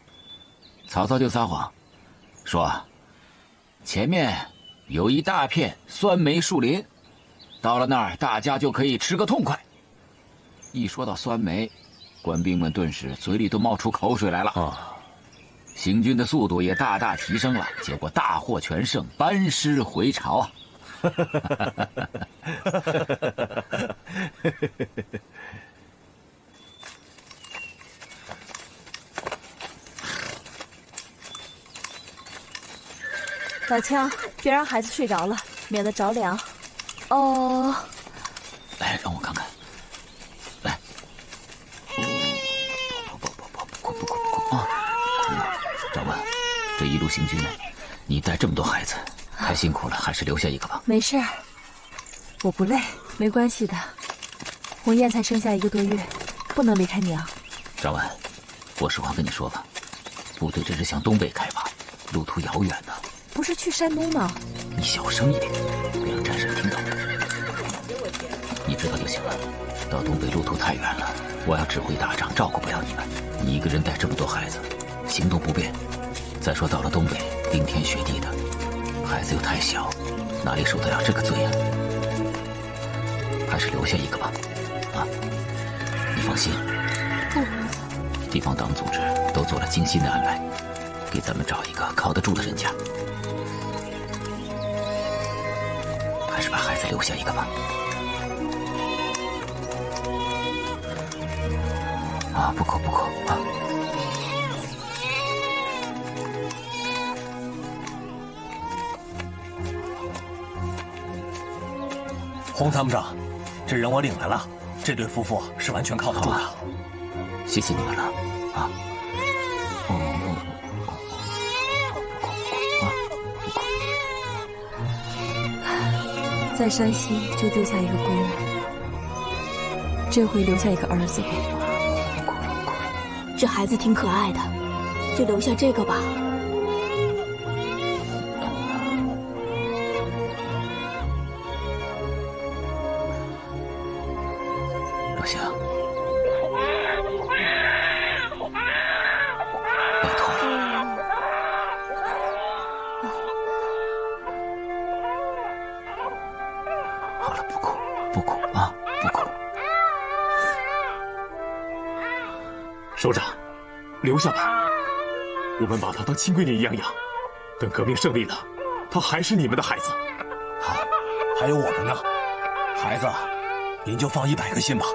曹操就撒谎，说前面有一大片酸梅树林，到了那儿大家就可以吃个痛快。一说到酸梅，官兵们顿时嘴里都冒出口水来了。行军的速度也大大提升了，结果大获全胜，班师回朝啊！老枪，别让孩子睡着了，免得着凉。哦，来，让我看看。来，不啊！长官，这一路行军呢，你带这么多孩子，太辛苦了，还是留下一个吧。没事儿，我不累，没关系的。鸿雁才生下1个多月，不能离开娘。长官，我实话跟你说吧，部队这是向东北开拔，路途遥远呢。不是去山东吗？你小声一点，别让战神听到。你知道就行了。到东北路途太远了，我要指挥打仗，照顾不了你们。你一个人带这么多孩子，行动不便。再说到了东北，冰天雪地的，孩子又太小，哪里受得了这个罪啊？还是留下一个吧。啊，你放心，地方党组织都做了精心的安排，给咱们找一个靠得住的人家。还是把孩子留下一个吧。啊，不哭啊！洪参谋长，这人我领来了，这对夫妇是完全靠得住的。谢谢你们了啊！在山西就丢下一个闺女，这回留下一个儿子吧。这孩子挺可爱的，就留下这个吧。若曦，首长，留下吧，我们把她当亲闺女一样养。等革命胜利了，她还是你们的孩子。好，还有我们呢，孩子，您就放100个心吧。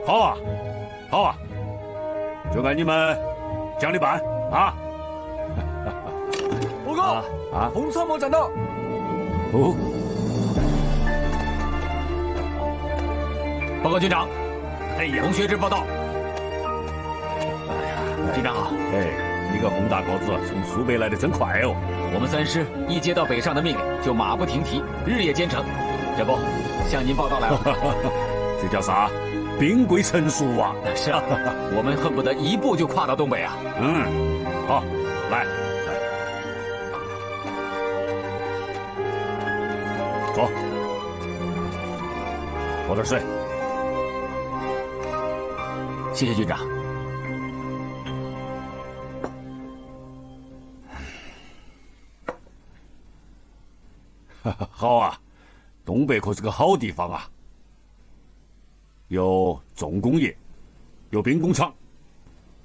好啊，好啊，就按你们讲的办啊！报告啊，红参谋赶到。哦，报告军长，洪学智报道。军长好。你个洪大个子从苏北来的真快哦！我们3师一接到北上的命令，就马不停蹄，日夜兼程。这不，向您报道来了。这叫啥？兵贵神速啊！是啊，我们恨不得一步就跨到东北啊！好，来，坐，喝点水。谢谢军长。好啊，东北可是个好地方啊。有重工业，有兵工厂，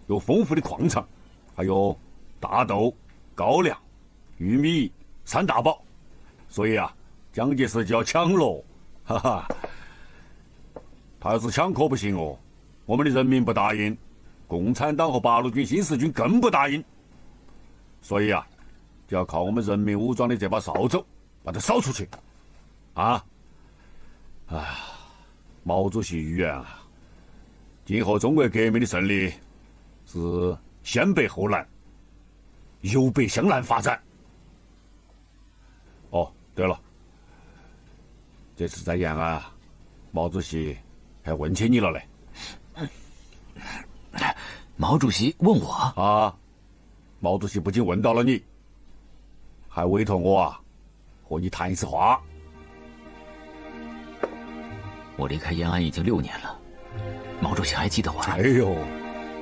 有丰富的矿场，还有大豆、高粱、玉米3大宝。所以啊，蒋介石就要抢喽，哈哈。他要是抢可不行哦，我们的人民不答应，共产党和八路军新四军更不答应。所以啊，就要靠我们人民武装的这把扫帚，把它扫出去。啊，毛主席预言啊，今后中国革命的胜利是先北后南，由北向南发展。哦，对了，这次在延安，毛主席还问起你了嘞。毛主席问我啊？毛主席不仅问到了你，还委托我啊和你谈一次话。我离开延安已经6年了，毛主席还记得我？哎呦，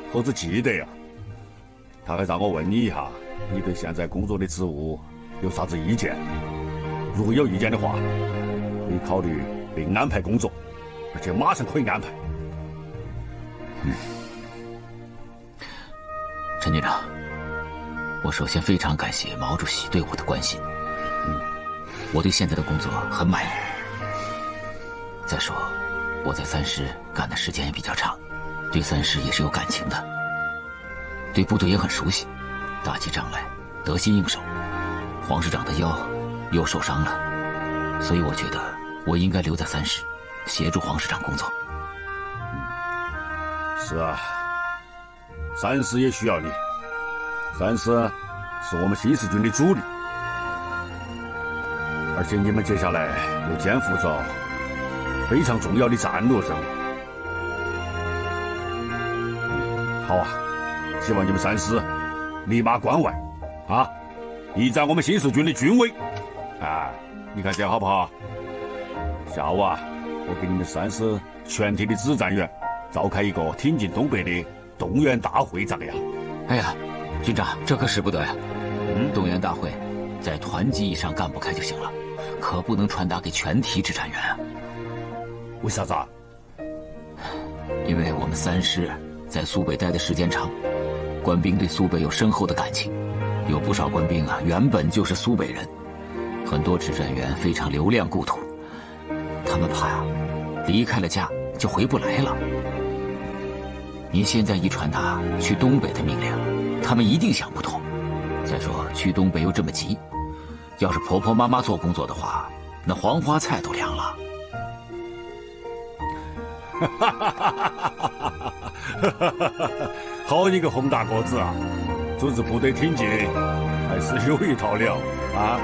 何止记得呀！他还让我问你一下，你对现在工作的职务有啥子意见？如果有意见的话，你考虑另安排工作，而且马上可以安排。陈军长，我首先非常感谢毛主席对我的关心。我对现在的工作很满意。再说，我在3师干的时间也比较长，对3师也是有感情的，对部队也很熟悉，打起仗来得心应手。黄师长的腰又受伤了，所以我觉得我应该留在3师，协助黄师长工作。是啊，3师也需要你。3师是我们新四军的主力，而且你们接下来又肩负着非常重要的战略任务。好啊，希望你们三师立马关外，啊，一展我们新四军的军威。啊，你看这样好不好？下午啊，我给你们三师全体的指战员召开一个挺进东北的动员大会，咋个样？哎呀，军长，这可使不得呀！动员大会在团级以上干部开就行了，可不能传达给全体指战员啊。为啥子啊？因为我们三师在苏北待的时间长，官兵对苏北有深厚的感情，有不少官兵啊原本就是苏北人，很多指战员非常留恋故土，他们怕离开了家就回不来了。您现在一传达去东北的命令，他们一定想不通。再说去东北又这么急，要是婆婆妈妈做工作的话，那黄花菜都凉了。好你个洪大个子啊！组织部队挺进还是有一套料啊！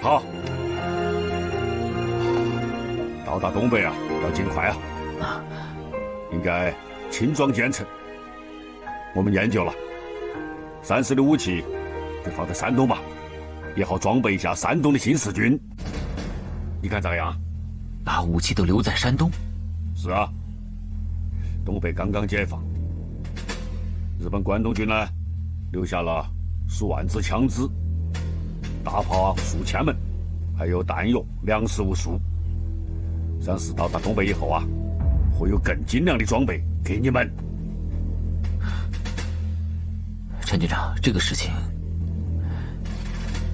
好，到达东北啊，要尽快啊！应该轻装简称。我们研究了，三师的武器就放在山东吧，也好装备一下山东的新四军。你看咋样？把武器都留在山东？是啊，东北刚刚解放，日本关东军呢留下了数万支枪支，大炮数千门，还有弹药、粮食无数。三师到达东北以后啊，会有更精良的装备给你们。陈军长，这个事情，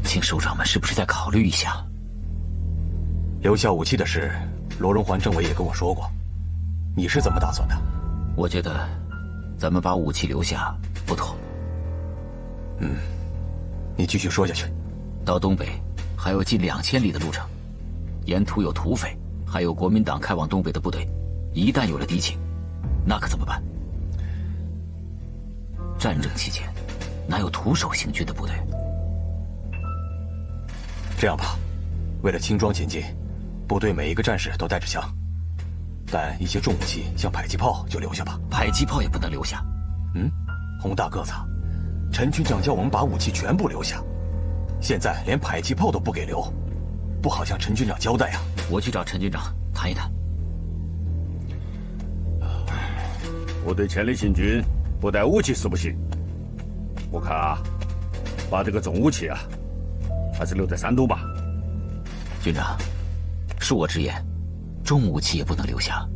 请首长们是不是再考虑一下？留下武器的事，罗荣桓政委也跟我说过，你是怎么打算的？我觉得，咱们把武器留下不妥。你继续说下去。到东北还有近2000里的路程，沿途有土匪，还有国民党开往东北的部队，一旦有了敌情，那可怎么办？战争期间，哪有徒手行军的部队？这样吧，为了轻装简进，部队每一个战士都带着枪，但一些重武器，像迫击炮就留下吧。迫击炮也不能留下。洪大个子，陈军长叫我们把武器全部留下，现在连迫击炮都不给留，不好向陈军长交代啊！我去找陈军长谈一谈。部队前的行军不带武器是不行。我看啊，把这个重武器啊，还是留在山东吧。军长，恕我直言，重武器也不能留下。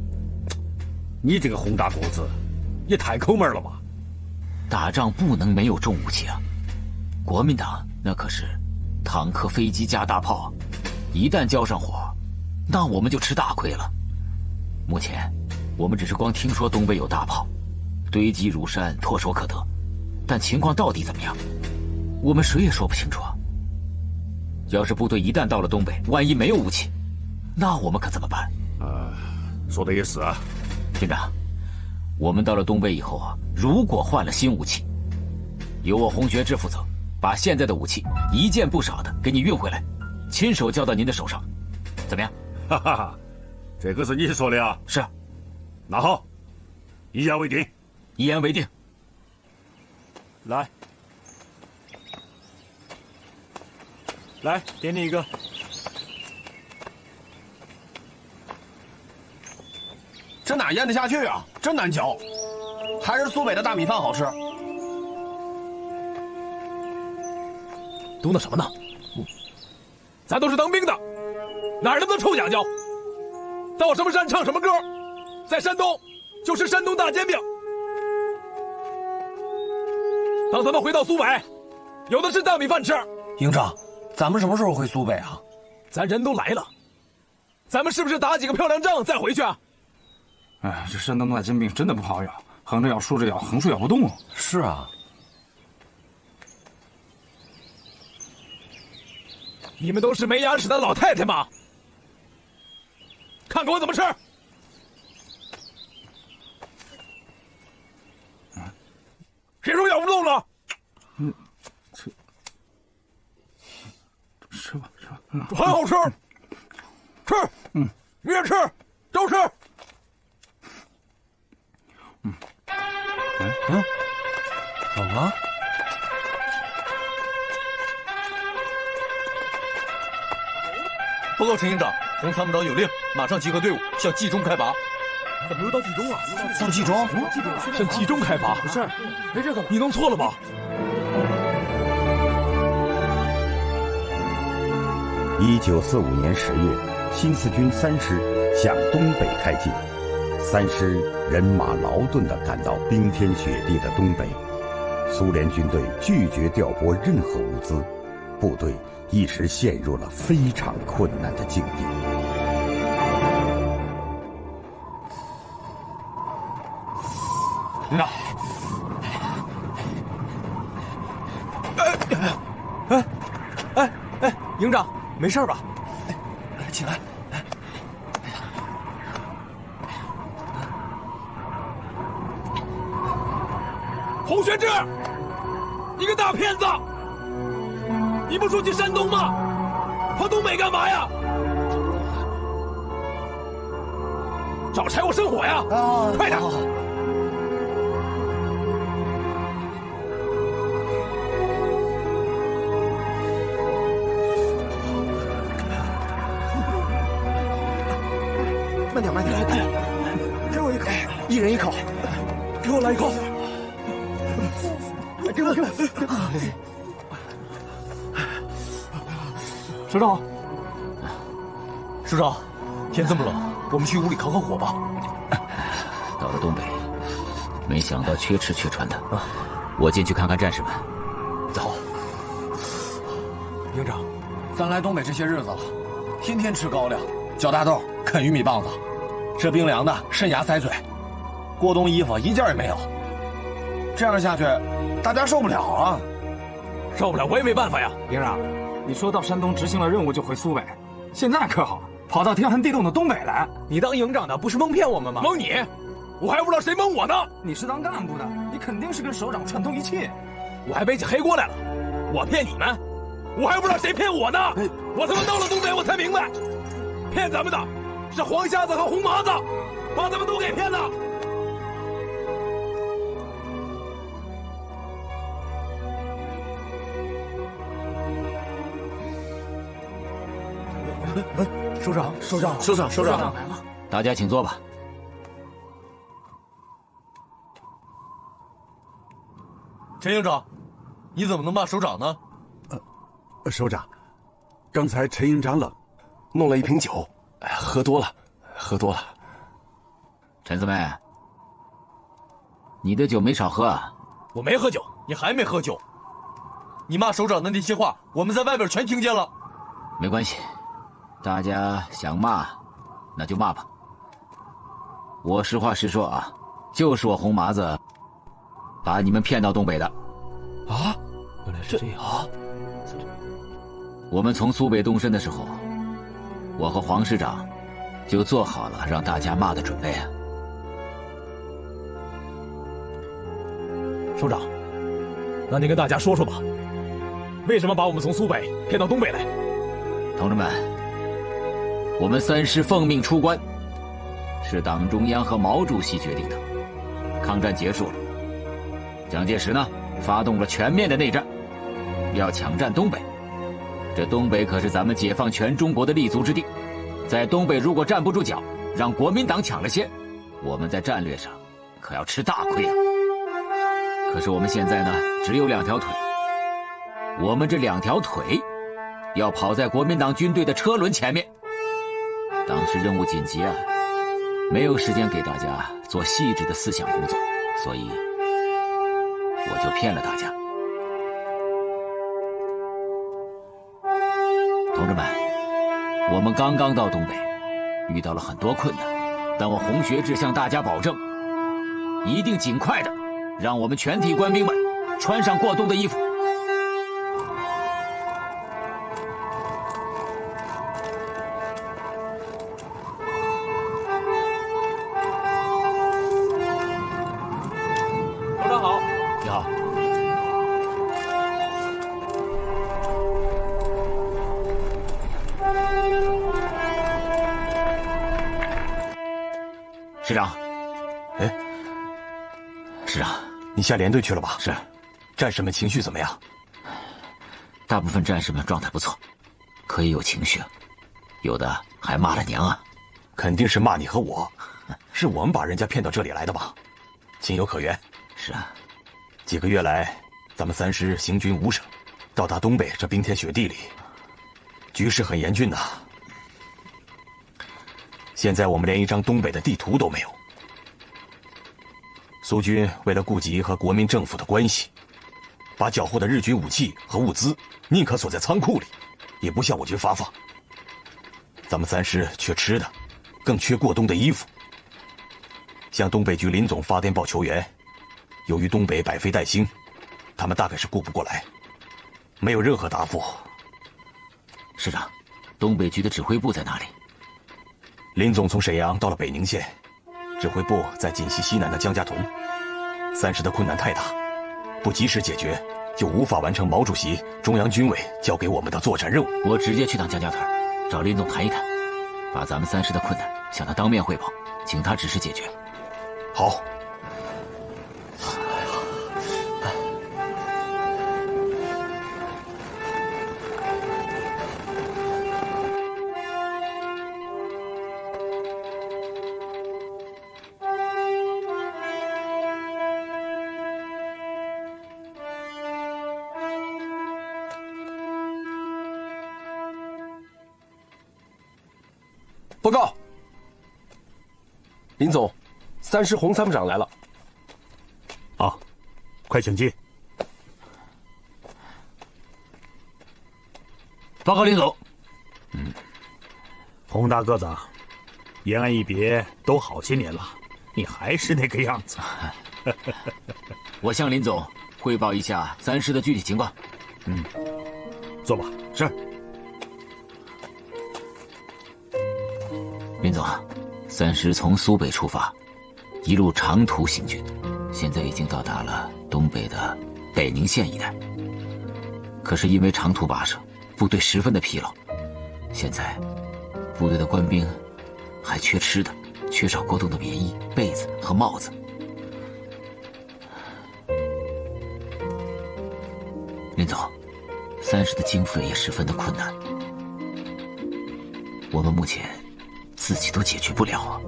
你这个洪大个子，也太抠门了吧！打仗不能没有重武器啊！国民党那可是坦克、飞机加大炮，一旦交上火，那我们就吃大亏了。目前，我们只是光听说东北有大炮，堆积如山，唾手可得，但情况到底怎么样，我们谁也说不清楚啊。要是部队一旦到了东北，万一没有武器，那我们可怎么办？说的也是啊，军长，我们到了东北以后啊，如果换了新武器，由我洪学智负责，把现在的武器一件不少的给你运回来，亲手交到您的手上，怎么样？哈哈哈，这个是你说的啊？是。那好，一言为定。一言为定。来，点你一个。这哪咽得下去啊？真难嚼，还是苏北的大米饭好吃。嘟囔什么呢？咱都是当兵的，哪儿那么多臭讲究？到什么山唱什么歌，在山东就是山东大煎饼。等咱们回到苏北，有的是大米饭吃。营长，咱们什么时候回苏北啊？咱人都来了，咱们是不是打几个漂亮仗再回去啊？哎，这山东大煎饼真的不好咬，横着咬、竖着咬，横竖咬不动了。是啊。你们都是没牙齿的老太太吗？看看我怎么吃！谁说咬不动了？这吃吧，吃吧，很好吃，吃，你也吃，都吃。怎么了？报告陈营长，红参谋长有令，马上集合队伍向冀中开拔。怎么又到冀中了？到冀中？向冀中开拔？不是，没这个，你弄错了吧？1945年10月，新四军3师向东北开进。3师人马劳顿地赶到冰天雪地的东北，苏联军队拒绝调拨任何物资，部队一时陷入了非常困难的境地。营长，营长，没事吧？起来。洪学智，你个大骗子！你不说去山东吗？跑东北干嘛呀？找柴火生火呀！快点！慢点，慢点，给我一口，一人一口，给我来一口。给我！首长，首长，天这么冷，我们去屋里烤烤火吧。到了东北，没想到缺吃缺穿的。我进去看看战士们。走。营长，咱来东北这些日子了，天天吃高粱、嚼大豆、啃玉米棒子，这冰凉的渗牙塞嘴，过冬衣服一件也没有。这样下去，大家受不了啊！受不了，我也没办法呀。营长，你说到山东执行了任务就回苏北，现在可好了，跑到天寒地冻的东北来。你当营长的不是蒙骗我们吗？蒙你？我还不知道谁蒙我呢。你是当干部的，你肯定是跟首长串通一气。我还背起黑锅来了，我骗你们，我还不知道谁骗我呢。我他妈到了东北，我才明白，骗咱们的是黄瞎子和红麻子，把咱们都给骗了。首长，首长，首长，首长来了！大家请坐吧。陈营长，你怎么能骂首长呢？首长，刚才陈营长冷，弄了一瓶酒，喝多了，喝多了。陈四妹，你的酒没少喝啊。我没喝酒，你还没喝酒。你骂首长的那些话，我们在外边全听见了。没关系。大家想骂，那就骂吧。我实话实说啊，就是我红麻子把你们骗到东北的。啊，原来是这样啊！我们从苏北动身的时候，我和黄师长就做好了让大家骂的准备啊。首长，那您跟大家说说吧，为什么把我们从苏北骗到东北来？同志们，我们3师奉命出关，是党中央和毛主席决定的。抗战结束了，蒋介石呢发动了全面的内战，要抢占东北。这东北可是咱们解放全中国的立足之地，在东北如果站不住脚，让国民党抢了先，我们在战略上可要吃大亏啊。可是我们现在呢，只有2条腿，我们这2条腿要跑在国民党军队的车轮前面。当时任务紧急啊，没有时间给大家做细致的思想工作，所以我就骗了大家。同志们，我们刚刚到东北，遇到了很多困难，但我洪学智向大家保证，一定尽快的让我们全体官兵们穿上过冬的衣服。首长好。你好。师长。哎，师长，你下连队去了吧？是。战士们情绪怎么样？大部分战士们状态不错，可以有情绪，有的还骂了娘啊。肯定是骂你和我，是我们把人家骗到这里来的吧？情有可原。是啊，几个月来，咱们3师行军5省，到达东北这冰天雪地里，局势很严峻呐。现在我们连一张东北的地图都没有。苏军为了顾及和国民政府的关系，把缴获的日军武器和物资宁可锁在仓库里，也不向我军发放。咱们3师缺吃的，更缺过冬的衣服。向东北局林总发电报求援，由于东北百废待兴，他们大概是顾不过来，没有任何答复。师长，东北局的指挥部在哪里？林总从沈阳到了北宁县，指挥部在锦西西南的江家屯。3师的困难太大，不及时解决，就无法完成毛主席、中央军委交给我们的作战任务。我直接去趟江家屯，找林总谈一谈，把咱们3师的困难向他当面汇报，请他指示解决。好。报告，林总，3师洪参谋长来了。啊，快请进。报告林总。洪大个子，延安一别都好些年了，你还是那个样子。我向林总汇报一下3师的具体情况。坐吧。是。林总，3师从苏北出发，一路长途行军，现在已经到达了东北的北宁县一带。可是因为长途跋涉，部队十分的疲劳。现在，部队的官兵还缺吃的，缺少过冬的棉衣、被子和帽子。林总，3师的经费也十分的困难，我们目前自己都解决不了啊。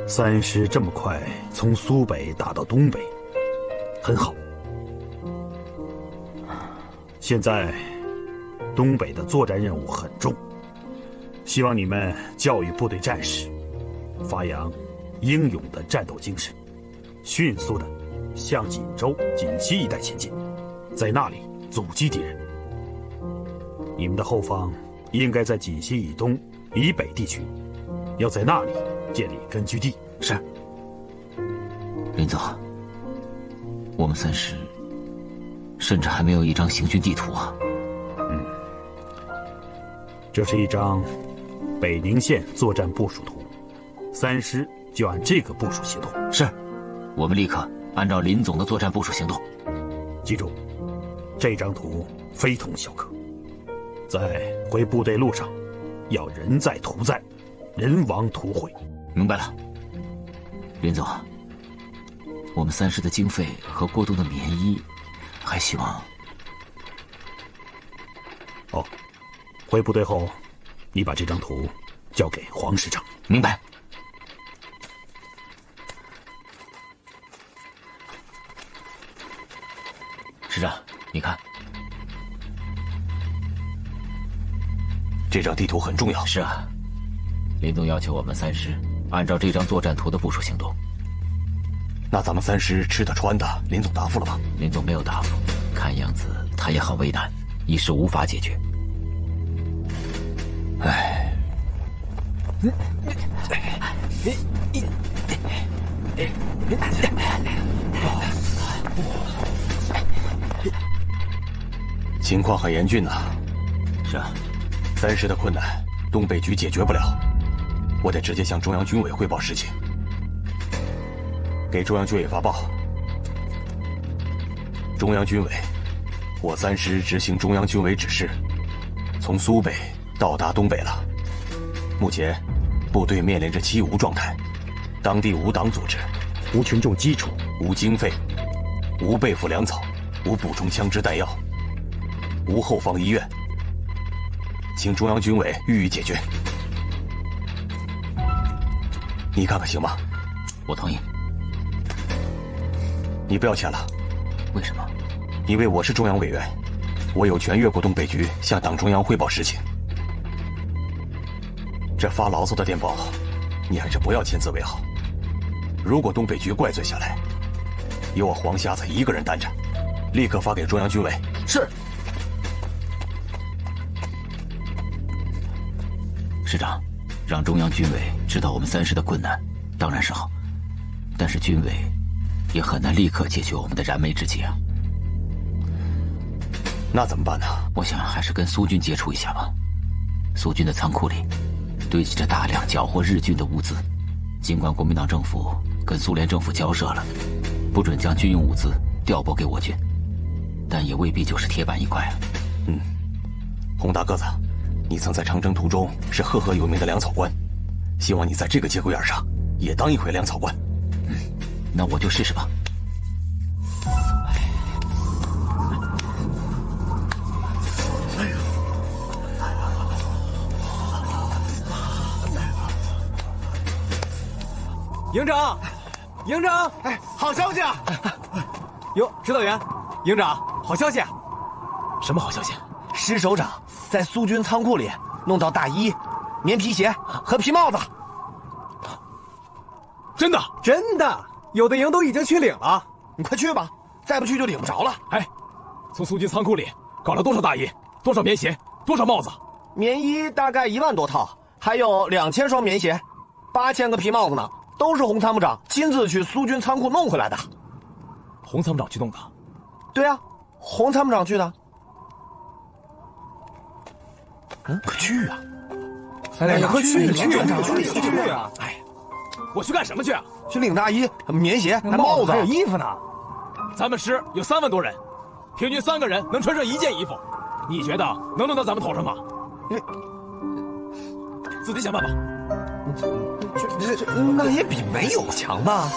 3师这么快从苏北打到东北，很好。现在东北的作战任务很重，希望你们教育部队战士，发扬英勇的战斗精神，迅速的向锦州、锦西一带前进，在那里阻击敌人。你们的后方应该在锦西以东、以北地区，要在那里建立根据地。是。林总，我们3师甚至还没有一张行军地图啊。这是一张北宁县作战部署图，3师就按这个部署行动。是，我们立刻按照林总的作战部署行动。记住，这张图非同小可，在回部队路上要人在图在，人亡图毁。明白了。林总，我们3师的经费和过冬的棉衣，还希望……哦，回部队后，你把这张图交给黄师长。明白。师长，你看，这张地图很重要。是啊，林总要求我们3师按照这张作战图的部署行动。那咱们3师吃的穿的，林总答复了吗？林总没有答复，看样子他也很为难，一时无法解决。唉，情况很严峻呐。是啊，3师的困难，东北局解决不了，我得直接向中央军委汇报事情，给中央军委发报。中央军委，我3师执行中央军委指示，从苏北到达东北了。目前，部队面临着饥无状态，当地无党组织，无群众基础，无经费，无备付粮草，无补充枪支弹药，无后方医院，请中央军委予以解决。你看看行吗？我同意。你不要钱了。为什么？因为我是中央委员，我有权越过东北局向党中央汇报实情。这发牢骚的电报，你还是不要签字为好。如果东北局怪罪下来，由我黄瞎子一个人担着，立刻发给中央军委。是。师长，让中央军委知道我们3师的困难，当然是好，但是军委也很难立刻解决我们的燃眉之急啊。那怎么办呢？我想还是跟苏军接触一下吧。苏军的仓库里堆积着大量缴获日军的物资，尽管国民党政府跟苏联政府交涉了，不准将军用物资调拨给我军，但也未必就是铁板一块啊。洪大个子，你曾在长征途中是赫赫有名的粮草官，希望你在这个节骨眼上也当一回粮草官。那我就试试吧。营长，营长，哎，好消息啊！哟，指导员，营长，好消息啊！什么好消息？石首长在苏军仓库里弄到大衣、棉皮鞋和皮帽子。真的？真的，有的营都已经去领了。你快去吧，再不去就领不着了。哎，从苏军仓库里搞了多少大衣？多少棉鞋？多少帽子？棉衣大概1万多套，还有2000双棉鞋，8000个皮帽子呢。都是洪参谋长亲自去苏军仓库弄回来的。洪参谋长去弄的？对啊，洪参谋长去的。快去啊！哎呀，快去啊！哎，我去干什么去啊？去领大衣、棉鞋、还帽子，还有衣服呢。咱们师有3万多人，平均3个人能穿上1件衣服，你觉得能轮到咱们头上吗？自己想办法。那也比没有强吧？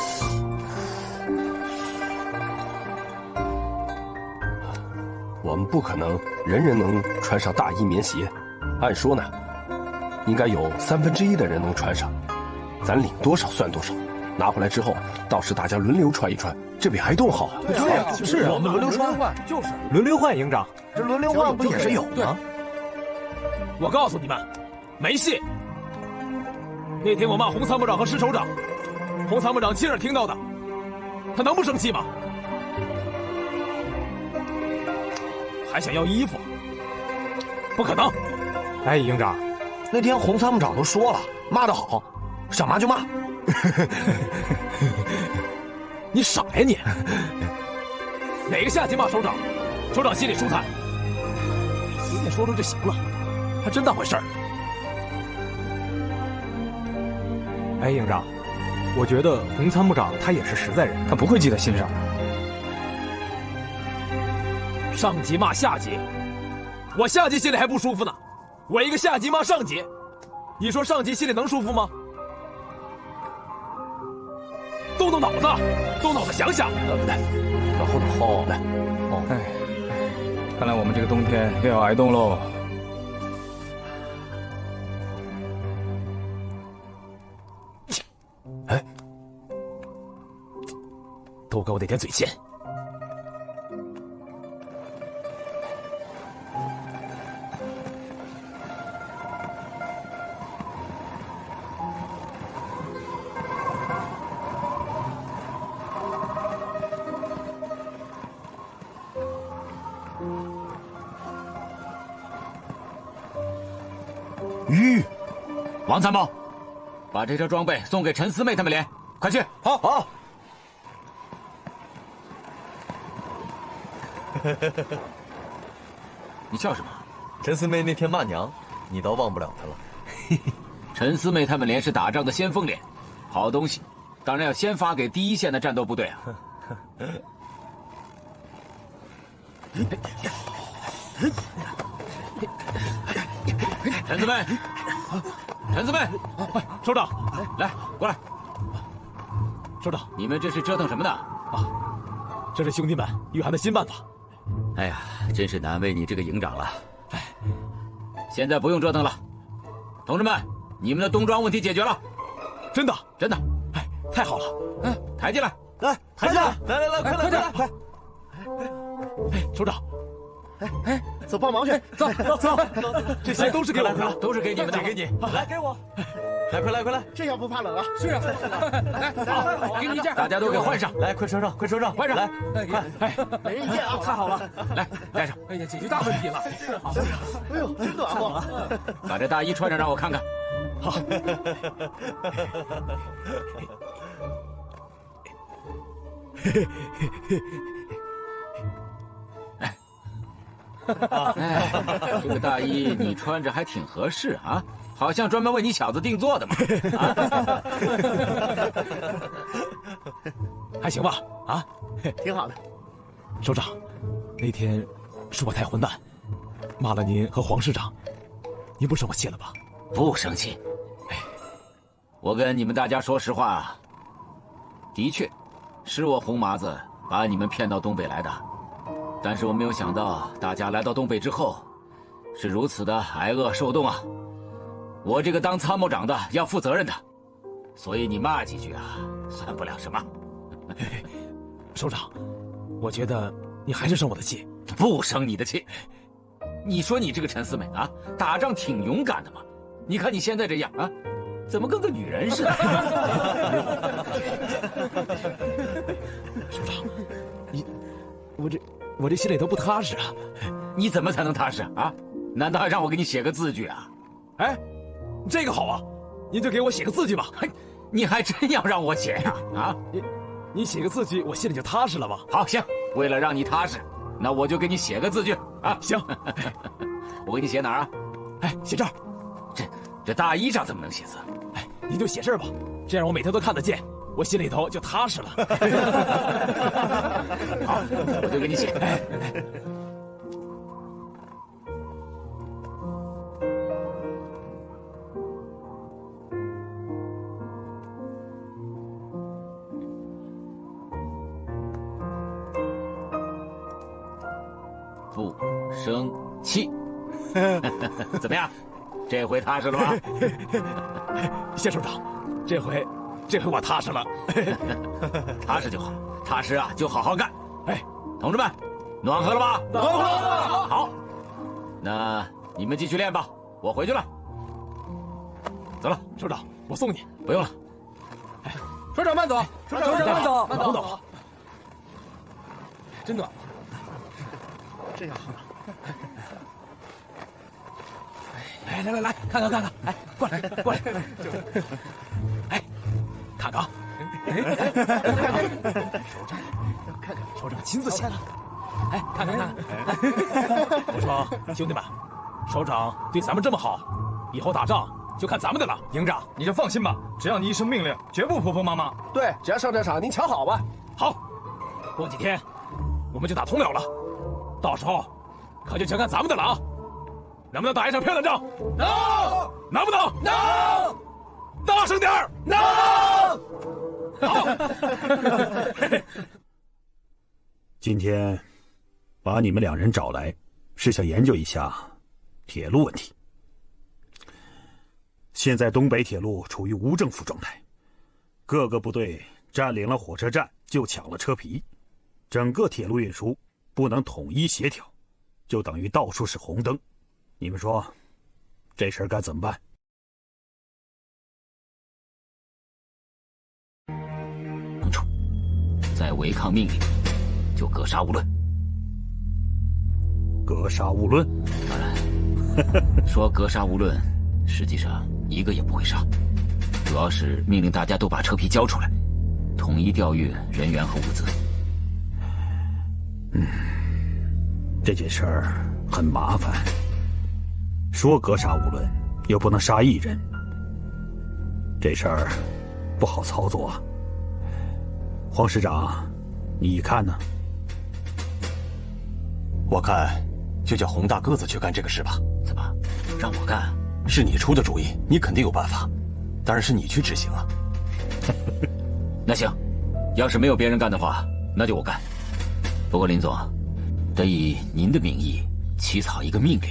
我们不可能人人能穿上大衣棉鞋，按说呢，应该有1/3的人能穿上，咱领多少算多少，拿回来之后，到时大家轮流穿一穿，这比还动好啊！对啊，是啊，我们轮流穿，就是轮流换。营长，这轮流换不也是有吗？我告诉你们，没戏。那天我骂洪参谋长和师首长，洪参谋长亲耳听到的，他能不生气吗？还想要衣服？不可能！哎，营长，那天洪参谋长都说了，骂得好，想骂就骂。你傻呀你！哪个下级骂首长，首长心里舒坦？随便说说就行了，还真当回事儿。哎，营长，我觉得洪参谋长他也是实在人，他不会记在心上。上级骂下级，我下级心里还不舒服呢。我一个下级骂上级，你说上级心里能舒服吗？动动脑子，动脑子想想。来，往后头来。哎，看来我们这个冬天又要挨冻喽。哎，多给我点嘴欠。王参谋，把这车装备送给陈四妹他们连，快去！好。你笑什么？陈四妹那天骂娘，你倒忘不了她了。陈四妹他们连是打仗的先锋连，好东西，当然要先发给第一线的战斗部队啊。陈四妹，臣子们，首长，来，过来。首长，你们这是折腾什么呢？啊，这是兄弟们御寒的新办法。哎呀，真是难为你这个营长了。哎，现在不用折腾了，同志们，你们的冬装问题解决了。真的，真的。哎，太好了。嗯，抬进来，来，抬进来，来，快点，快！哎，首长。哎，走，帮忙去，走，这些都是给我们的，都是给你们的，给你，来给我，来，快来，这样不怕冷啊？是啊，来，给你一件，大家都给换上，来，快车上，换上，来，快，哎，每人一件啊，太好了，来，带上，哎呀，解决大问题了，好，哎呦，真暖和，把这大衣穿上让我看看，好。哎，这个大衣你穿着还挺合适啊，好像专门为你小子定做的嘛。啊，还行吧？啊，挺好的。首长，那天是我太混蛋，骂了您和黄师长，您不生我气了吧？不生气。哎，我跟你们大家说实话，的确，是我红麻子把你们骗到东北来的。但是我没有想到，大家来到东北之后，是如此的挨饿受冻啊！我这个当参谋长的要负责任的，所以你骂几句啊，算不了什么。首长，我觉得你还是生我的气。不生你的气。你说你这个陈四美啊，打仗挺勇敢的嘛？你看你现在这样啊，怎么跟个女人似的？首长，我这心里都不踏实啊！你怎么才能踏实啊？难道还让我给你写个字据啊？哎，这个好啊，您就给我写个字据吧。你还真要让我写呀？啊，你写个字据，我心里就踏实了嘛。好，行，为了让你踏实，那我就给你写个字据啊。行，我给你写哪儿啊？哎，写这儿。这大衣上怎么能写字？哎，您就写这儿吧，这样我每天都看得见。我心里头就踏实了。好，我就给你写。不生气。怎么样？这回踏实了吧？谢首长，这回我踏实了。踏实就好，踏实啊就好好干。哎，同志们，暖和了吧？暖和了。好，那你们继续练吧，我回去了。走了，首长，我送你。不用了。哎，首长慢走，首长慢走，慢走。真暖和。这样好。哎，来，看，哎，过来，哎，看看，首长亲自写的，哎，看，我说兄弟们，首长对咱们这么好，以后打仗就看咱们的了。营长，你就放心吧，只要你一声命令，绝不婆婆妈妈。对，只要上战场，您瞧好吧。好，过几天我们就打通辽了，到时候可就全看咱们的了啊！能不能打一场漂亮仗？能。能不能？能。大声点儿！能。好。今天把你们两人找来，是想研究一下铁路问题。现在东北铁路处于无政府状态，各个部队占领了火车站就抢了车皮，整个铁路运输不能统一协调，就等于到处是红灯。你们说，这事儿该怎么办？能处，再违抗命令，就格杀勿论。格杀勿论？当然，说格杀勿论，实际上一个也不会杀，主要是命令大家都把车皮交出来，统一调运人员和物资。这件事儿很麻烦。说格杀勿论，又不能杀一人，这事儿不好操作啊。黄师长，你看呢？我看就叫洪大个子去干这个事吧。怎么，让我干？是你出的主意，你肯定有办法，当然是你去执行啊。那行，要是没有别人干的话，那就我干。不过林总，得以您的名义起草一个命令。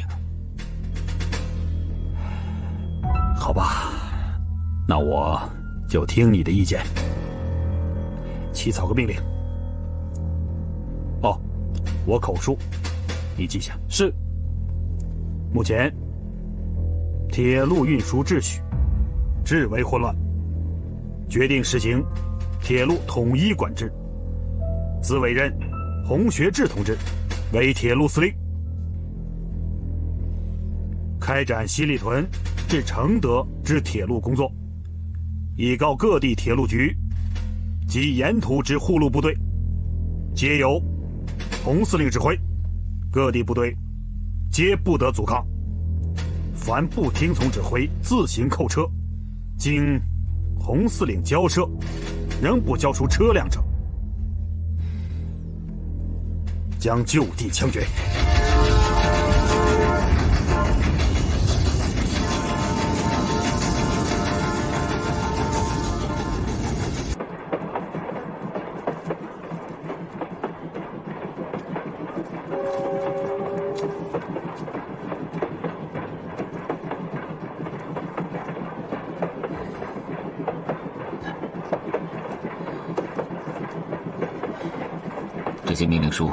好吧，那我就听你的意见，起草个命令。哦，我口述，你记下。是。目前，铁路运输秩序至为混乱，决定实行铁路统一管制，自委任洪学智同志为铁路司令，开展西利屯至承德之铁路工作，以告各地铁路局及沿途之护路部队，皆由洪司令指挥，各地部队皆不得阻抗。凡不听从指挥自行扣车，经洪司令交车，仍不交出车辆者，将就地枪决。这些命令书，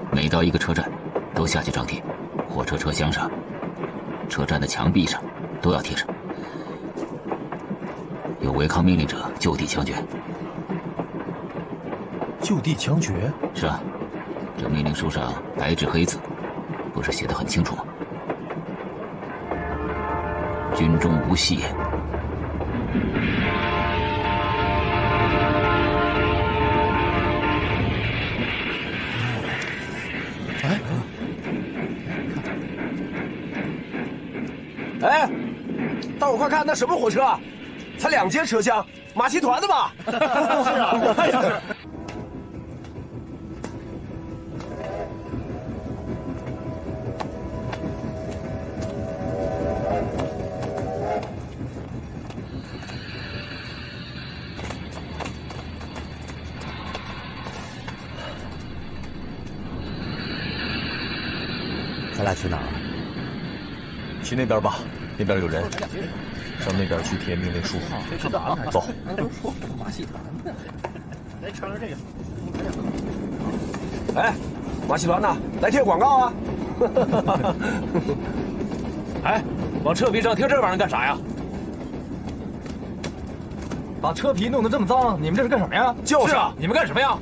每到一个车站，都下去张贴，火车车厢上、车站的墙壁上都要贴上。有违抗命令者，就地枪决。就地枪决？是啊，这命令书上白纸黑字，不是写得很清楚吗？军中无戏。哎，大伙快看，那什么火车啊？才2节车厢，马戏团的吧？是啊，我看也是。咱俩去哪儿？去那边吧，那边有人。上那边去贴命令书。走。马戏团的，来尝尝这个。哎，马戏团呢？来贴广告啊！哎，往车皮上贴这玩意儿干啥呀？把车皮弄得这么脏，你们这是干什么呀？就是啊，你们干什么呀？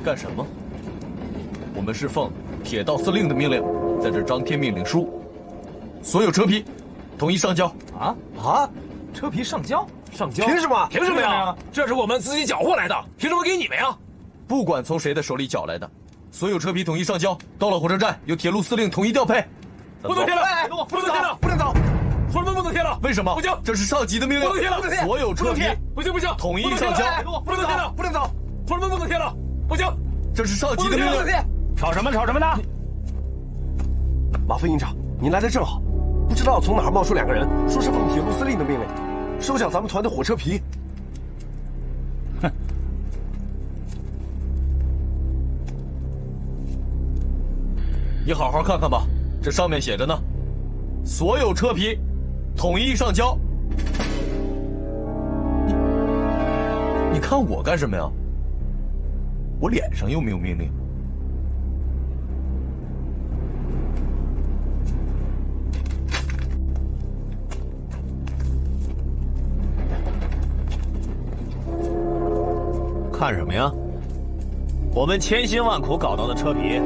干什么？我们是奉铁道司令的命令，在这张贴命令书，所有车皮统一上交。啊！车皮上交？上交？凭什么？凭什么呀？这是我们自己缴获来的，凭什么给你们呀？不管从谁的手里缴来的，所有车皮统一上交。到了火车站，由铁路司令统一调配。不能贴了！不能贴了！不能走！同志们，不能贴了！为什么？不行，这是上级的命令。不能贴了！所有车皮不行，统一上交。不能贴了！不能走！同志们，不能贴了！不行，这是上级的命令。吵什么呢？马副营长，您来的正好。不知道从哪儿冒出2个人，说是奉铁路司令的命令，收缴咱们团的火车皮。哼！你好好看看吧，这上面写着呢，所有车皮统一上交。你看我干什么呀？我脸上又没有命令。看什么呀？我们千辛万苦搞到的车皮，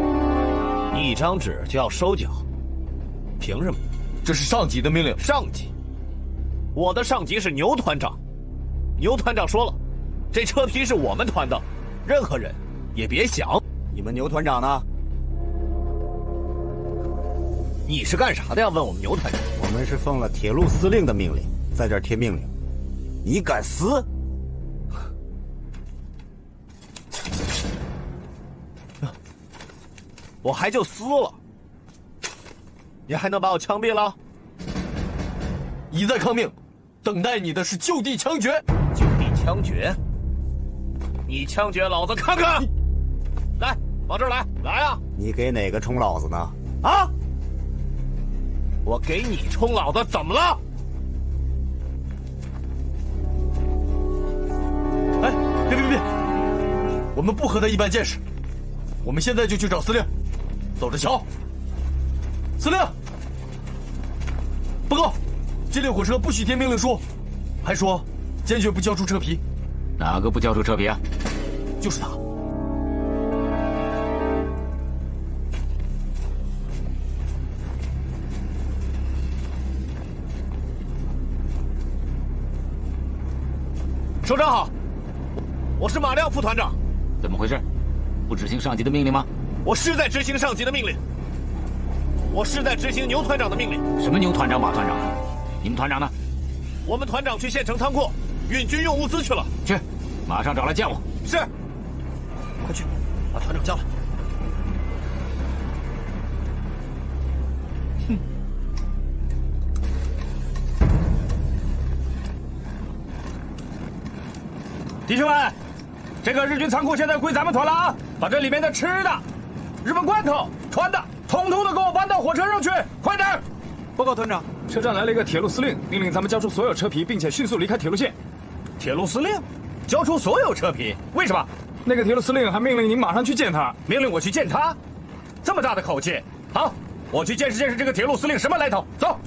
你1张纸就要收缴，凭什么？这是上级的命令。上级？我的上级是牛团长。牛团长说了，这车皮是我们团的，任何人也别想。你们牛团长呢？你是干啥的呀？问我们牛团长。我们是奉了铁路司令的命令，在这儿贴命令。你敢撕？我还就撕了，你还能把我枪毙了？一再抗命，等待你的是就地枪决。就地枪决？你枪决老子看看！来，往这儿来，来啊！你给哪个充老子呢？啊！我给你充老子，怎么了？哎，别！我们不和他一般见识，我们现在就去找司令，走着瞧。司令，报告，这列火车不许贴命令书，还说坚决不交出车皮。哪个不交出车皮啊？就是他。首长好，我是马亮副团长。怎么回事？不执行上级的命令吗？我是在执行上级的命令，我是在执行牛团长的命令。什么牛团长、马团长？你们团长呢？我们团长去县城仓库运军用物资去了。去，马上找来见我。是。快去，把团长叫来。弟兄们，这个日军仓库现在归咱们团了啊！把这里面的吃的、日本罐头、穿的，统统的给我搬到火车上去，快点！报告团长，车站来了一个铁路司令，命令咱们交出所有车皮，并且迅速离开铁路线。铁路司令交出所有车皮？为什么？那个铁路司令还命令您马上去见他，命令我去见他？这么大的口气！好，我去见识见识这个铁路司令什么来头。走。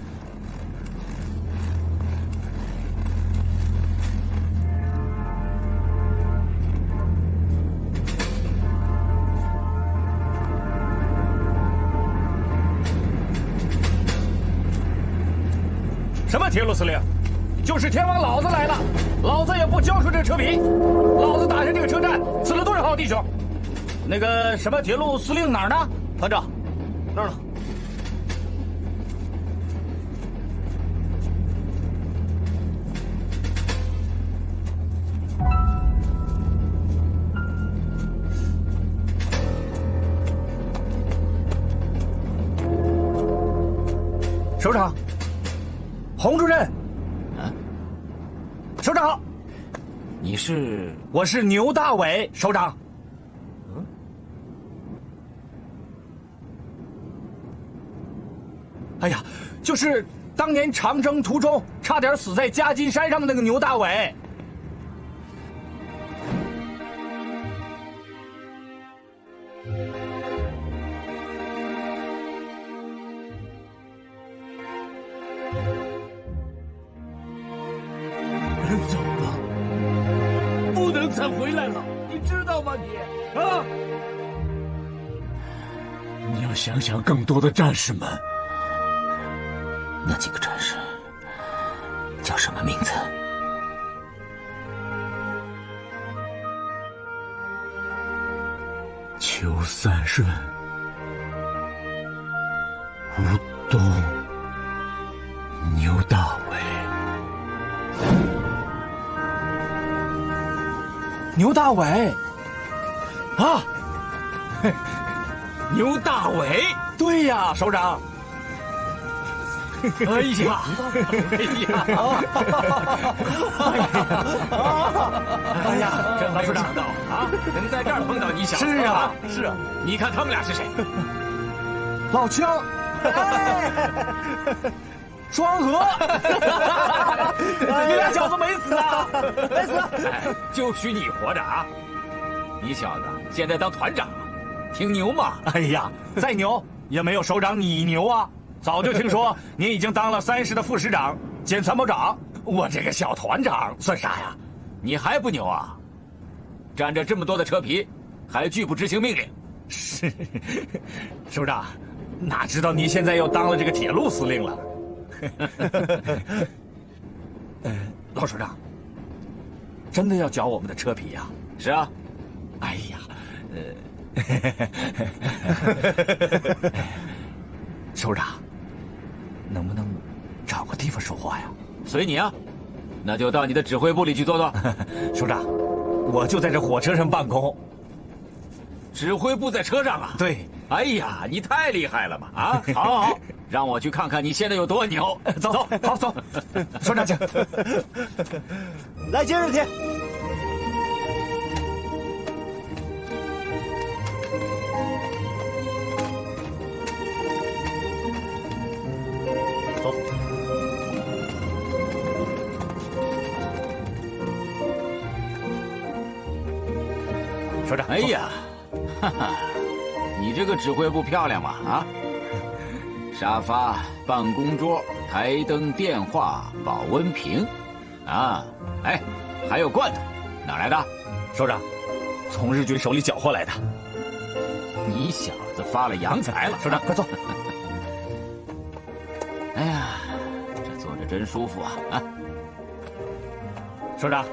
什么铁路司令？就是天王老子来了，老子也不交出这车皮，老子打下这个车站，死了多少好弟兄？那个什么铁路司令哪儿呢？团长，那儿呢。首长。洪主任，首长好，你是？我是牛大伟，首长。哎呀，就是当年长征途中差点死在夹金山上的那个牛大伟。人走了，不能再回来了，你知道吗？你啊，你要想想更多的战士们。那几个战士叫什么名字？邱三顺、吴东、牛大伟。牛大伟，啊，牛大伟，对呀，首长。哎呀，哎呀，真没有想到啊，能在这儿碰到你小子。是啊，是啊，你看他们俩是谁？老枪，双河，你俩小子没死啊？没死，就许你活着啊！你小子现在当团长了，挺牛嘛！哎呀，再牛也没有首长你牛啊！早就听说您已经当了3师的副师长兼参谋长，我这个小团长算啥呀？你还不牛啊？占着这么多的车皮，还拒不执行命令？是，首长，哪知道您现在又当了这个铁路司令了？老首长，真的要缴我们的车皮呀？是啊。哎呀，首长，能不能找个地方说话呀？随你啊，那就到你的指挥部里去坐坐。首长，我就在这火车上办公。指挥部在车上啊？对。哎呀，你太厉害了嘛！啊，好，好，好，让我去看看你现在有多牛。走，好走，首长请。来接日帖。走。首长，哎呀，哈哈，你这个指挥部漂亮吧？啊，沙发、办公桌、台灯、电话、保温瓶，啊，哎，还有罐头，哪来的？首长，从日军手里缴获来的。你小子发了洋财了！首长，快坐。哎呀，这坐着真舒服啊！啊，首长，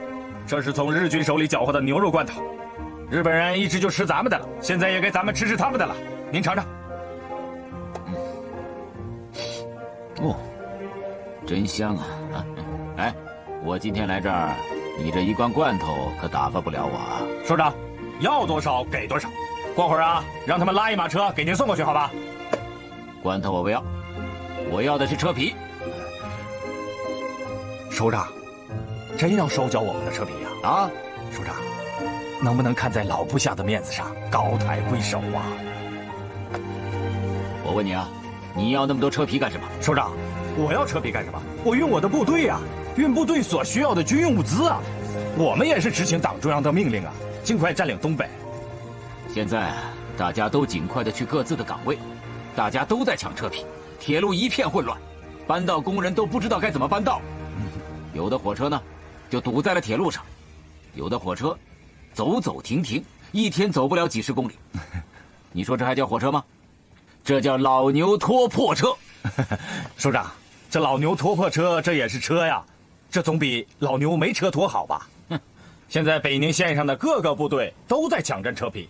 这是从日军手里缴获的牛肉罐头。日本人一直就吃咱们的了，现在也给咱们吃吃他们的了。您尝尝。哦，真香啊！啊，哎，我今天来这儿，你这一罐罐头可打发不了我啊。首长，要多少给多少。过会儿啊，让他们拉一马车给您送过去，好吧？罐头我不要，我要的是车皮。首长，真要收缴我们的车皮呀？啊，首长。能不能看在老部下的面子上，高抬贵手啊？我问你啊，你要那么多车皮干什么？首长，我要车皮干什么？我运我的部队啊，运部队所需要的军用物资啊。我们也是执行党中央的命令啊，尽快占领东北。现在大家都尽快的去各自的岗位，大家都在抢车皮，铁路一片混乱，搬道工人都不知道该怎么搬道。有的火车呢，就堵在了铁路上，有的火车走走停停，一天走不了几10公里。你说这还叫火车吗？这叫老牛拖破车。首长，这老牛拖破车，这也是车呀，这总比老牛没车拖好吧？现在北宁线上的各个部队都在抢占车皮，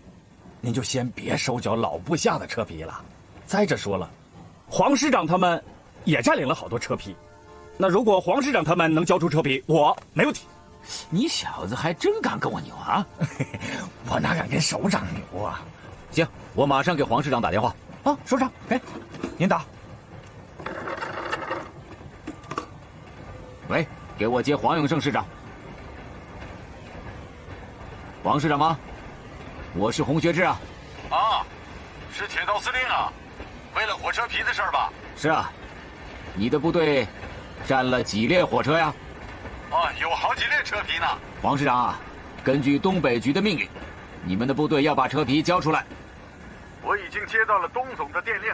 您就先别收缴老部下的车皮了。再者说了，黄师长他们也占领了好多车皮，那如果黄师长他们能交出车皮，我没问题。你小子还真敢跟我牛啊！我哪敢跟首长牛啊？行，我马上给黄师长打电话。啊，首长，哎，您打。喂，给我接黄永胜师长。黄师长吗？我是洪学智啊。啊，是铁道司令啊，为了火车皮的事儿吧？是啊，你的部队占了几列火车呀？啊，有好几列车皮呢。黄师长啊，根据东北局的命令，你们的部队要把车皮交出来。我已经接到了东总的电令，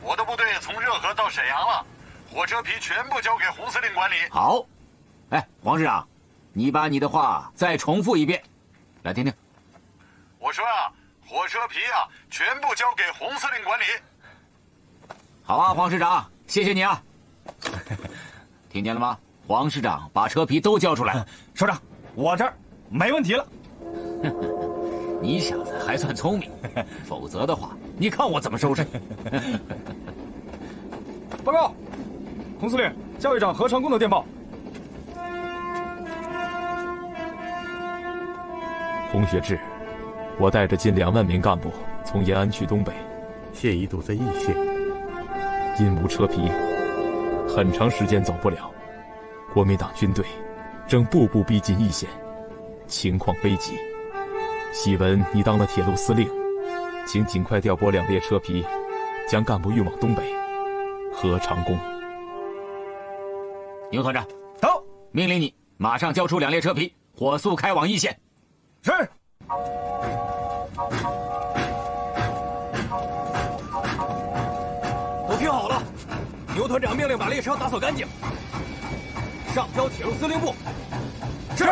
我的部队从热河到沈阳了，火车皮全部交给洪司令管理。好，哎，黄师长，你把你的话再重复一遍，来听听。我说啊，火车皮啊，全部交给洪司令管理。好啊，黄师长，谢谢你啊。听见了吗？黄师长把车皮都交出来。首长，我这儿没问题了。你小子还算聪明，否则的话，你看我怎么收拾。报告，洪司令，教育长何长工的电报。洪学智，我带着近2万名干部从延安去东北，现已堵在易县，因无车皮，很长时间走不了。国民党军队正步步逼近易县，情况危急。喜闻你当了铁路司令，请尽快调拨2列车皮，将干部运往东北。何长工。牛团长，到，命令你马上交出2列车皮，火速开往易县。是。都听好了，牛团长命令把列车打扫干净，上交铁路司令部。是。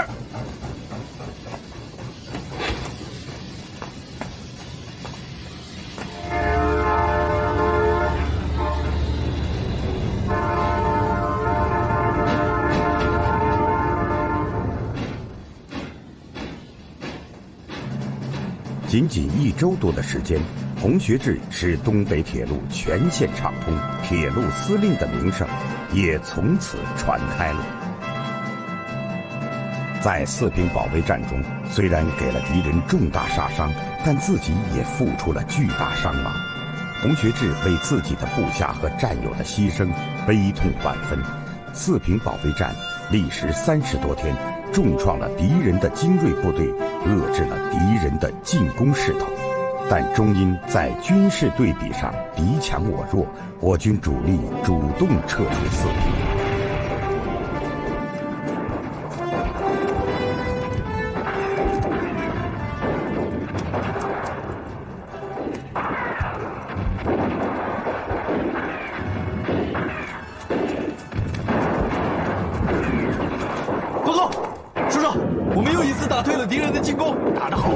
仅仅1周多的时间，洪学智使东北铁路全线畅通，铁路司令的名声也从此传开了。在四平保卫战中，虽然给了敌人重大杀伤，但自己也付出了巨大伤亡。洪学智为自己的部下和战友的牺牲悲痛万分。四平保卫战历时30多天，重创了敌人的精锐部队，遏制了敌人的进攻势头。但终因在军事对比上敌强我弱，我军主力主动撤出四平。报告，首长，我们又一次打退了敌人的进攻，打得好。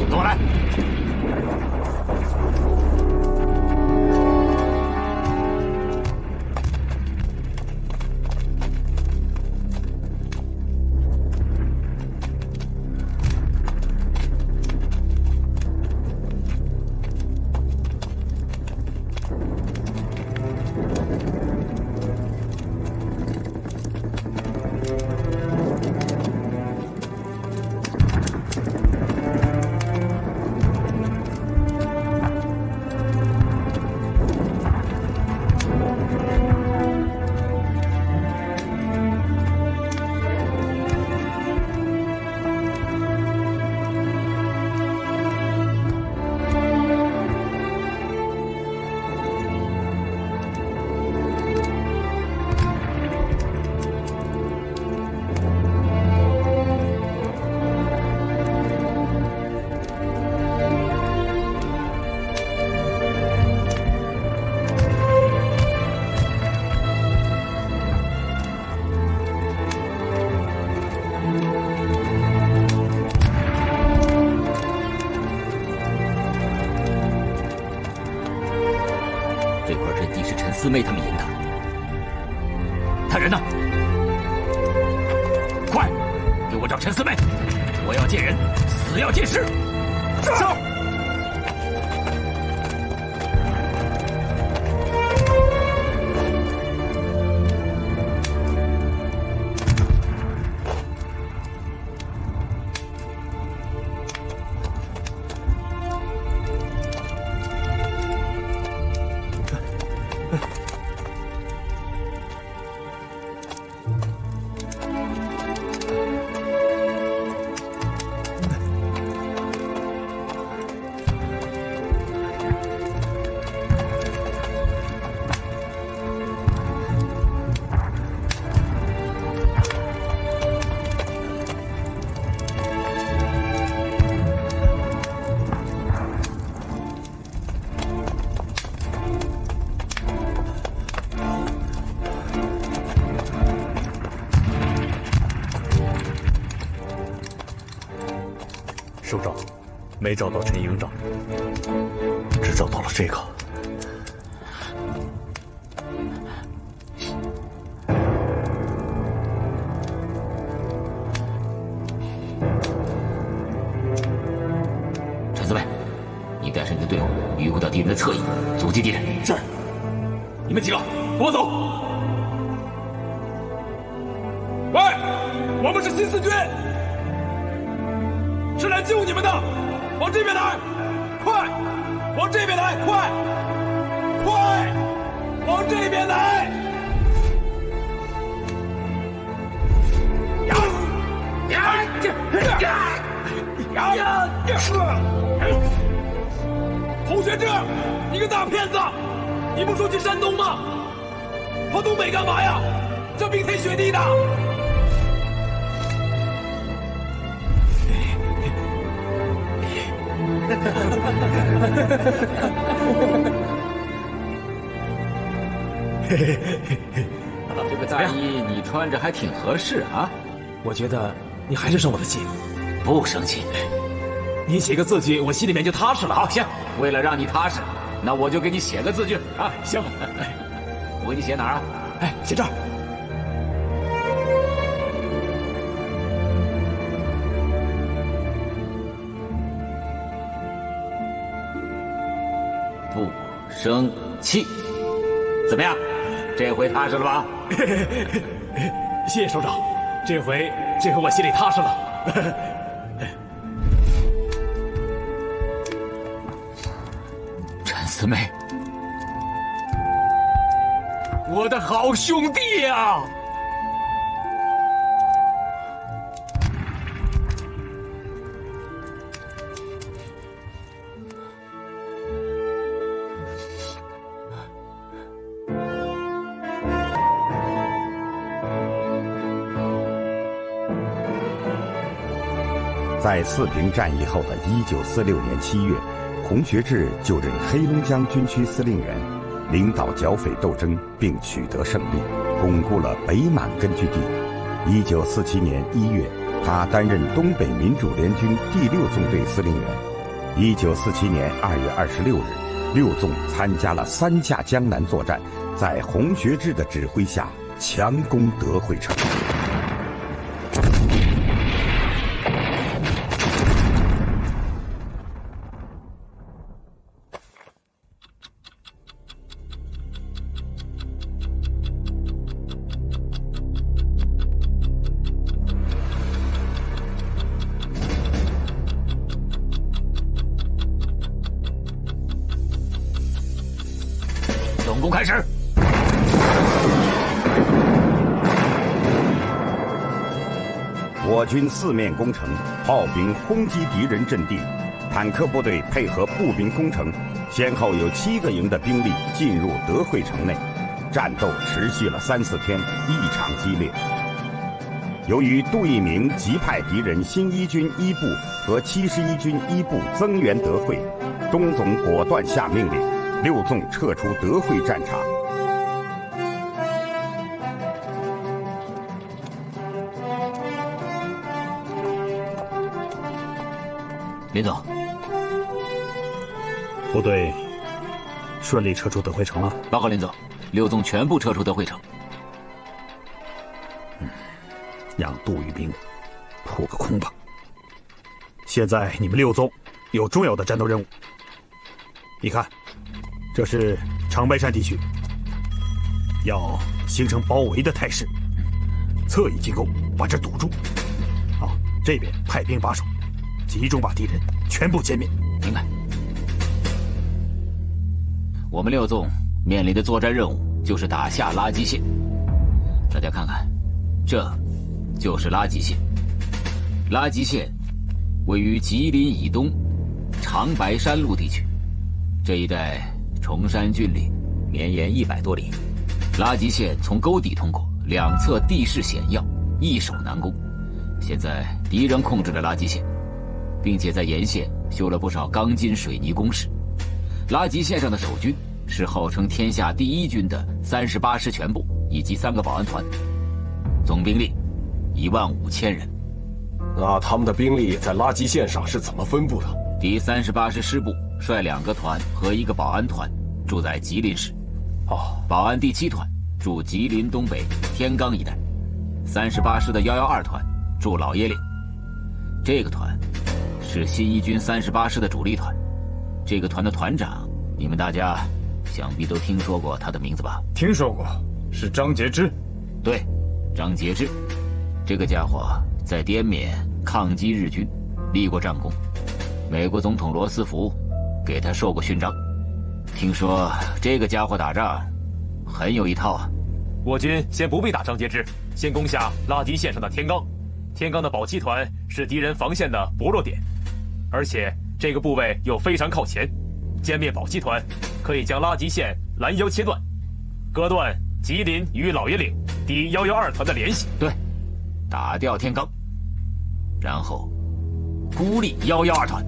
跟我来。这块阵地是陈四妹他们赢的，他人呢？快，给我找陈四妹！我要见人，死要见尸。是。首长，没找到陈营长，只找到了这个。陈四妹，你带上你的队伍迂回到敌人的侧翼，阻击敌人。是。你们几个，跟我走。喂，我们是新四军。是来救你们的，往这边来，快，往这边来，快，快，往这边来！洪学智，你个大骗子！你不说去山东吗？跑东北干嘛呀？这冰天雪地的！这个大衣你穿着还挺合适啊。我觉得你还是生我的气。不生气。你写个字据，我心里面就踏实了。好，行。为了让你踏实，那我就给你写个字据啊。行。我给你写哪儿啊？哎，写这儿。不生气。怎么样？这回踏实了吧？谢谢首长，这回我心里踏实了。陈四妹，我的好兄弟呀！在四平战役后的1946年7月，洪学智就任黑龙江军区司令员，领导剿匪斗争并取得胜利，巩固了北满根据地。1947年1月，他担任东北民主联军第6纵队司令员。1947年2月26日，6纵参加了3架江南作战，在洪学智的指挥下强攻德惠城。总攻开始！我军四面攻城，炮兵轰击敌人阵地，坦克部队配合步兵攻城，先后有7个营的兵力进入德惠城内，战斗持续了3、4天，异常激烈。由于杜聿明急派敌人新一军一部和71军一部增援德惠，东总果断下命令，6纵撤出德惠战场。林总，部队顺利撤出德惠城了。报告林总，6纵全部撤出德惠城。让杜聿明扑个空吧。现在你们6纵有重要的战斗任务。你看，这是长白山地区，要形成包围的态势，侧翼进攻，把这堵住。好，这边派兵把守，集中把敌人全部歼灭。明白。我们6纵面临的作战任务就是打下拉吉县。大家看看，这就是拉吉县。拉吉县位于吉林以东长白山路地区，这一带崇山峻岭，绵延100多里。拉吉县从沟底通过，两侧地势险要，易守难攻。现在敌人控制了拉吉县，并且在沿线修了不少钢筋水泥工事。拉吉县上的守军是号称天下第1军的38师全部以及3个保安团，总兵力15000人。那他们的兵力在拉吉县上是怎么分布的？第38师师部率2个团和1个保安团住在吉林市，保安第7团驻吉林东北天罡一带，38师的112团驻老爷岭。这个团是新一军38师的主力团，这个团的团长你们大家想必都听说过他的名字吧？听说过，是张杰之。对，张杰之，这个家伙在滇缅抗击日军，立过战功。美国总统罗斯福给他授过勋章。听说这个家伙打仗很有一套啊。我军先不必打张杰之，先攻下拉吉县上的天罡。天罡的保七团是敌人防线的薄弱点，而且这个部位又非常靠前，歼灭保七团可以将拉吉县拦腰切断，割断吉林与老爷岭第112团的联系。对，打掉天罡，然后孤立112团。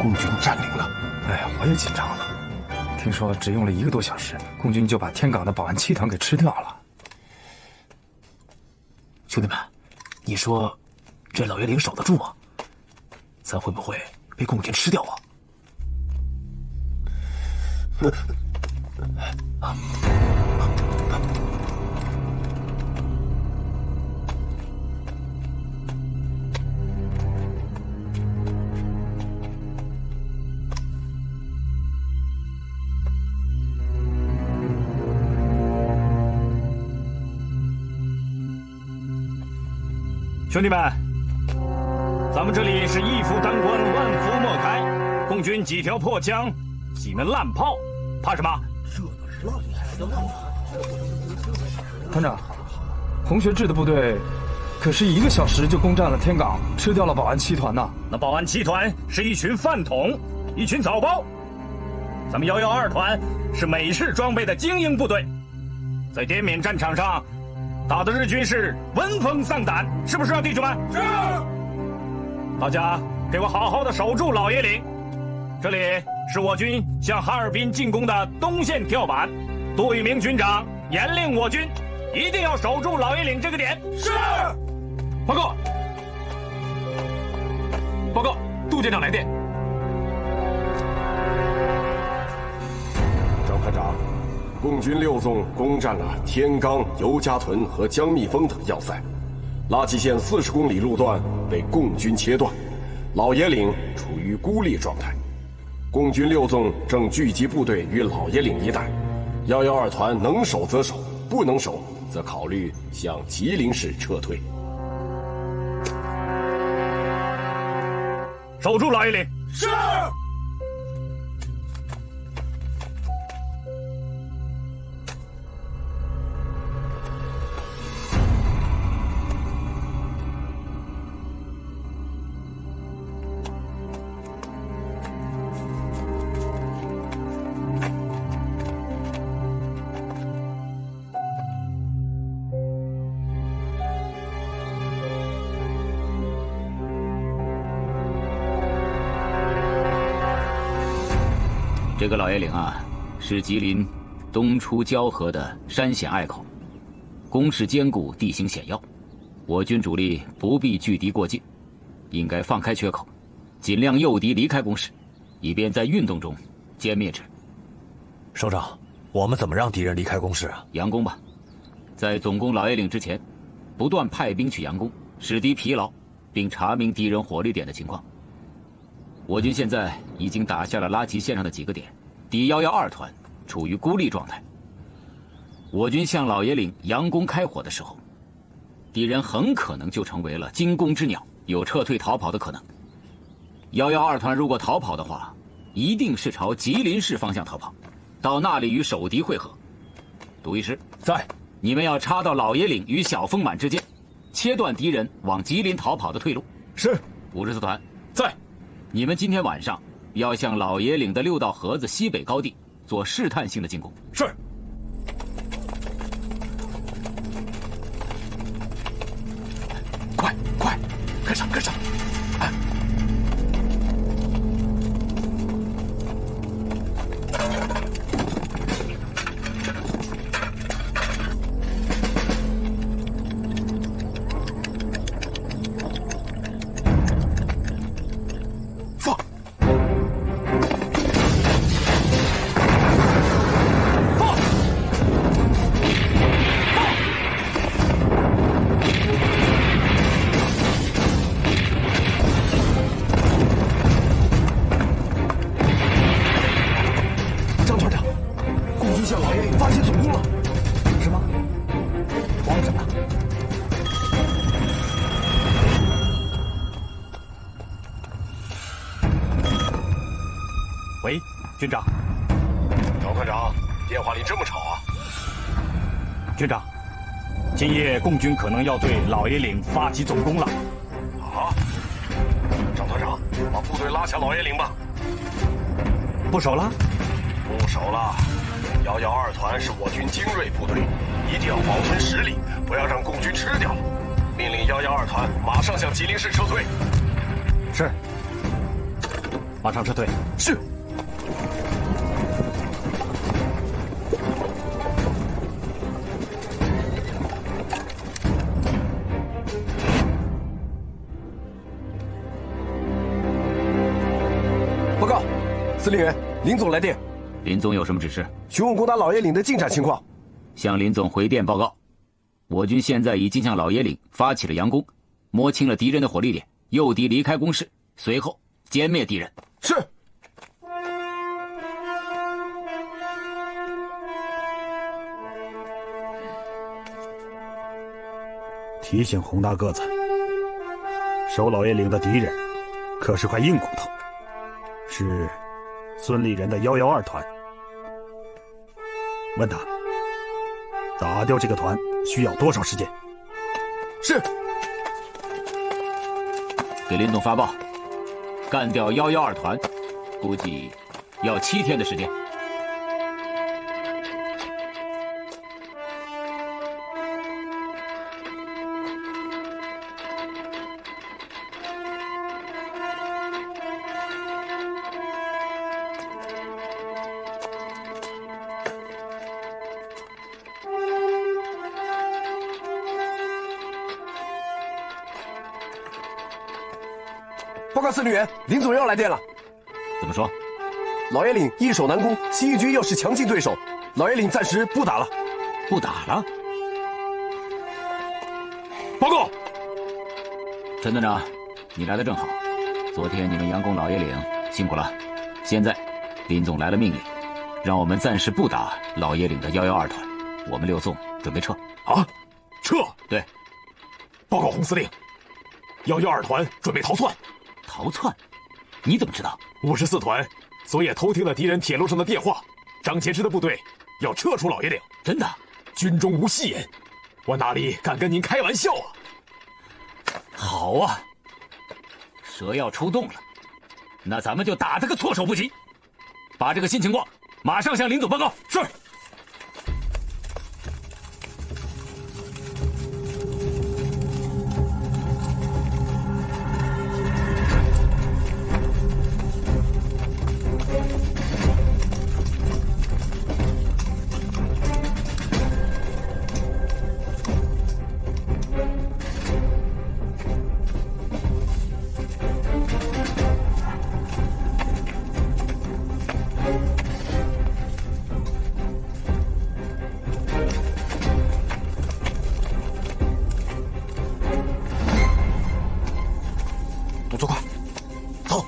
共军占领了。哎呀，我也紧张了。听说只用了1个多小时，共军就把天港的保安7团给吃掉了。兄弟们，你说这老爷岭守得住吗？咱会不会被共军吃掉啊？兄弟们，咱们这里是一夫当关，万夫莫开。共军几条破枪，几门烂炮，怕什么？团长，洪学智的部队可是1个小时就攻占了天港，吃掉了保安7团呢。那保安7团是一群饭桶，一群草包。咱们112团是美式装备的精英部队，在滇缅战场上打的日军是闻风丧胆，是不是啊，弟兄们？是。大家给我好好的守住老爷岭。这里是我军向哈尔滨进攻的东线跳板，杜聿明军长严令我军一定要守住老爷岭这个点。是。报告，报告，杜舰长来电。赵科长，共军6纵攻占了天冈、尤家屯和江密峰等要塞，拉齐线40公里路段被共军切断，老爷岭处于孤立状态。共军6纵正聚集部队于老爷岭一带，112团能守则守，不能守则考虑向吉林市撤退。守住老爷岭。是。这个老爷岭啊，是吉林东出交河的山险隘口，工事坚固，地形险要，我军主力不必拒敌过近，应该放开缺口，尽量诱敌离开工事，以便在运动中歼灭之。首长，我们怎么让敌人离开工事啊？佯攻吧，在总攻老爷岭之前，不断派兵去佯攻，使敌疲劳，并查明敌人火力点的情况。我军现在已经打下了拉齐线上的几个点，敌112团处于孤立状态。我军向老爷岭佯攻开火的时候，敌人很可能就成为了惊弓之鸟，有撤退逃跑的可能。112团如果逃跑的话，一定是朝吉林市方向逃跑，到那里与守敌会合。杜医师在，你们要插到老爷岭与小丰满之间，切断敌人往吉林逃跑的退路。是。54团在。你们今天晚上要向老爷岭的6道河子西北高地做试探性的进攻。是。快，跟上！哎。喂，军长。赵科长，电话里这么吵啊！军长，今夜共军可能要对老爷岭发起总攻了。啊！张团长，把部队拉下老爷岭吧。不守了？不守了。112团是我军精锐部队，一定要保存实力，不要让共军吃掉。命令112团马上向吉林市撤退。是。马上撤退。是。报告，司令员，林总来电。林总有什么指示？询问攻打老爷岭的进展情况。向林总回电报告，我军现在已经向老爷岭发起了佯攻，摸清了敌人的火力点，诱敌离开工事，随后歼灭敌人。是。提醒洪大个子，守老爷岭的敌人可是块硬骨头，是孙立人的112团。问他，打掉这个团需要多少时间？是。给林总发报，干掉112团，估计要7天的时间。报告司令员，林总要来电了。怎么说？老爷岭易守难攻，西域军要是强劲对手，老爷岭暂时不打了。不打了？报告，陈团长，你来的正好。昨天你们佯攻老爷岭，辛苦了。现在，林总来了命令，让我们暂时不打老爷岭的112团，我们6纵准备撤。啊？撤？对。报告洪司令，112团准备逃窜。逃窜？你怎么知道？54团昨夜偷听了敌人铁路上的电话，张前师的部队要撤出老爷岭。真的？军中无戏言，我哪里敢跟您开玩笑啊！好啊，蛇要出洞了，那咱们就打他个措手不及。把这个新情况马上向林总报告。是。动作快，走！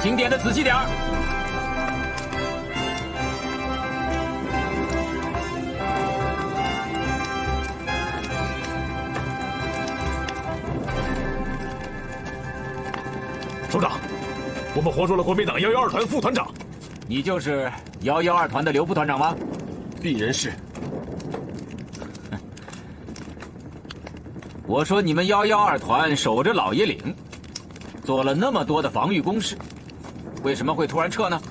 请点的仔细点儿。首长，我们活捉了国民党112团副团长。你就是112团的刘副团长吗？必然是。我说你们112团守着老爷岭，做了那么多的防御工事，为什么会突然撤呢？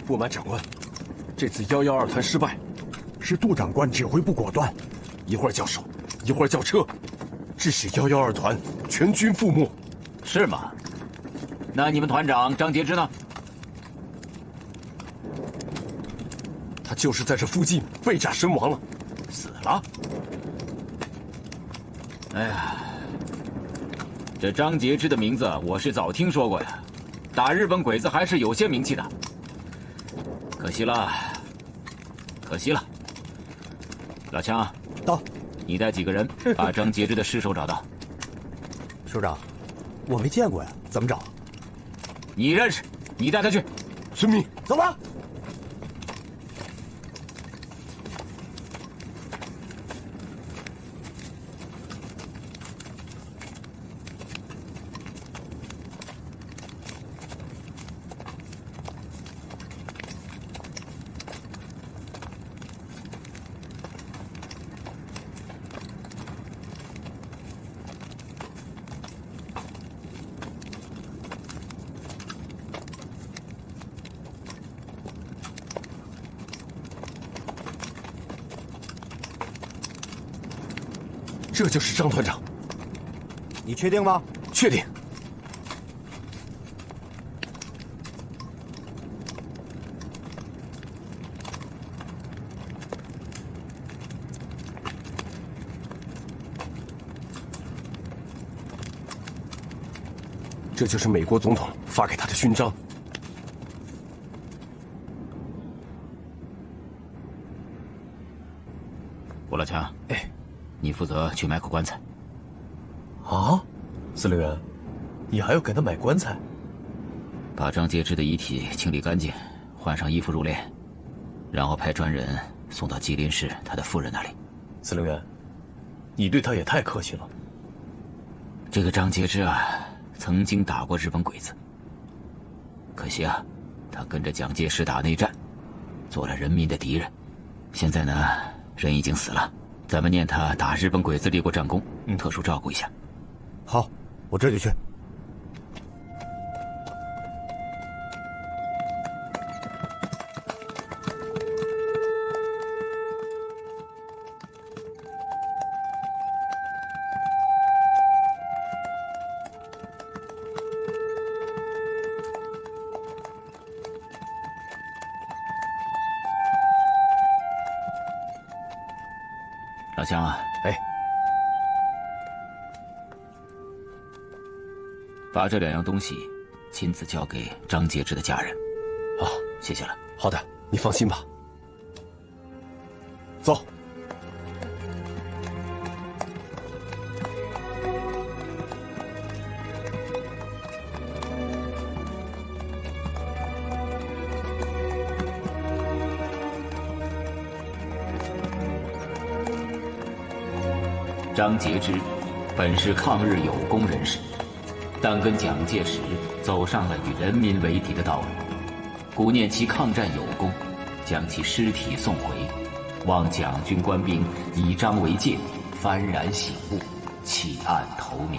不瞒长官，这次112团失败，是杜长官指挥不果断，一会儿叫守，一会儿叫撤，致使112团全军覆没。是吗？那你们团长张杰之呢？他就是在这附近被炸身亡了，死了。哎呀，这张杰之的名字我是早听说过呀，打日本鬼子还是有些名气的。可惜了，可惜了。老强，到，你带几个人把张杰之的尸首找到。首长，我没见过呀，怎么找？你认识，你带他去。遵命，走吧。这就是张团长。你确定吗？确定。这就是美国总统发给他的勋章。吴老强，哎，你负责去买口棺材。啊，司令员，你还要给他买棺材？把张杰之的遗体清理干净，换上衣服入殓，然后派专人送到吉林市他的夫人那里。司令员，你对他也太客气了。这个张杰之啊，曾经打过日本鬼子，可惜啊，他跟着蒋介石打内战，做了人民的敌人。现在呢，人已经死了，咱们念他打日本鬼子立过战功，特殊照顾一下。好，我这就去。老乡啊，哎，把这2样东西亲自交给张杰之的家人。啊，谢谢了。好的，你放心吧。走。张杰之本是抗日有功人士，但跟蒋介石走上了与人民为敌的道路。故念其抗战有功，将其尸体送回，望蒋军官兵以张为戒，幡然醒悟，弃暗投明。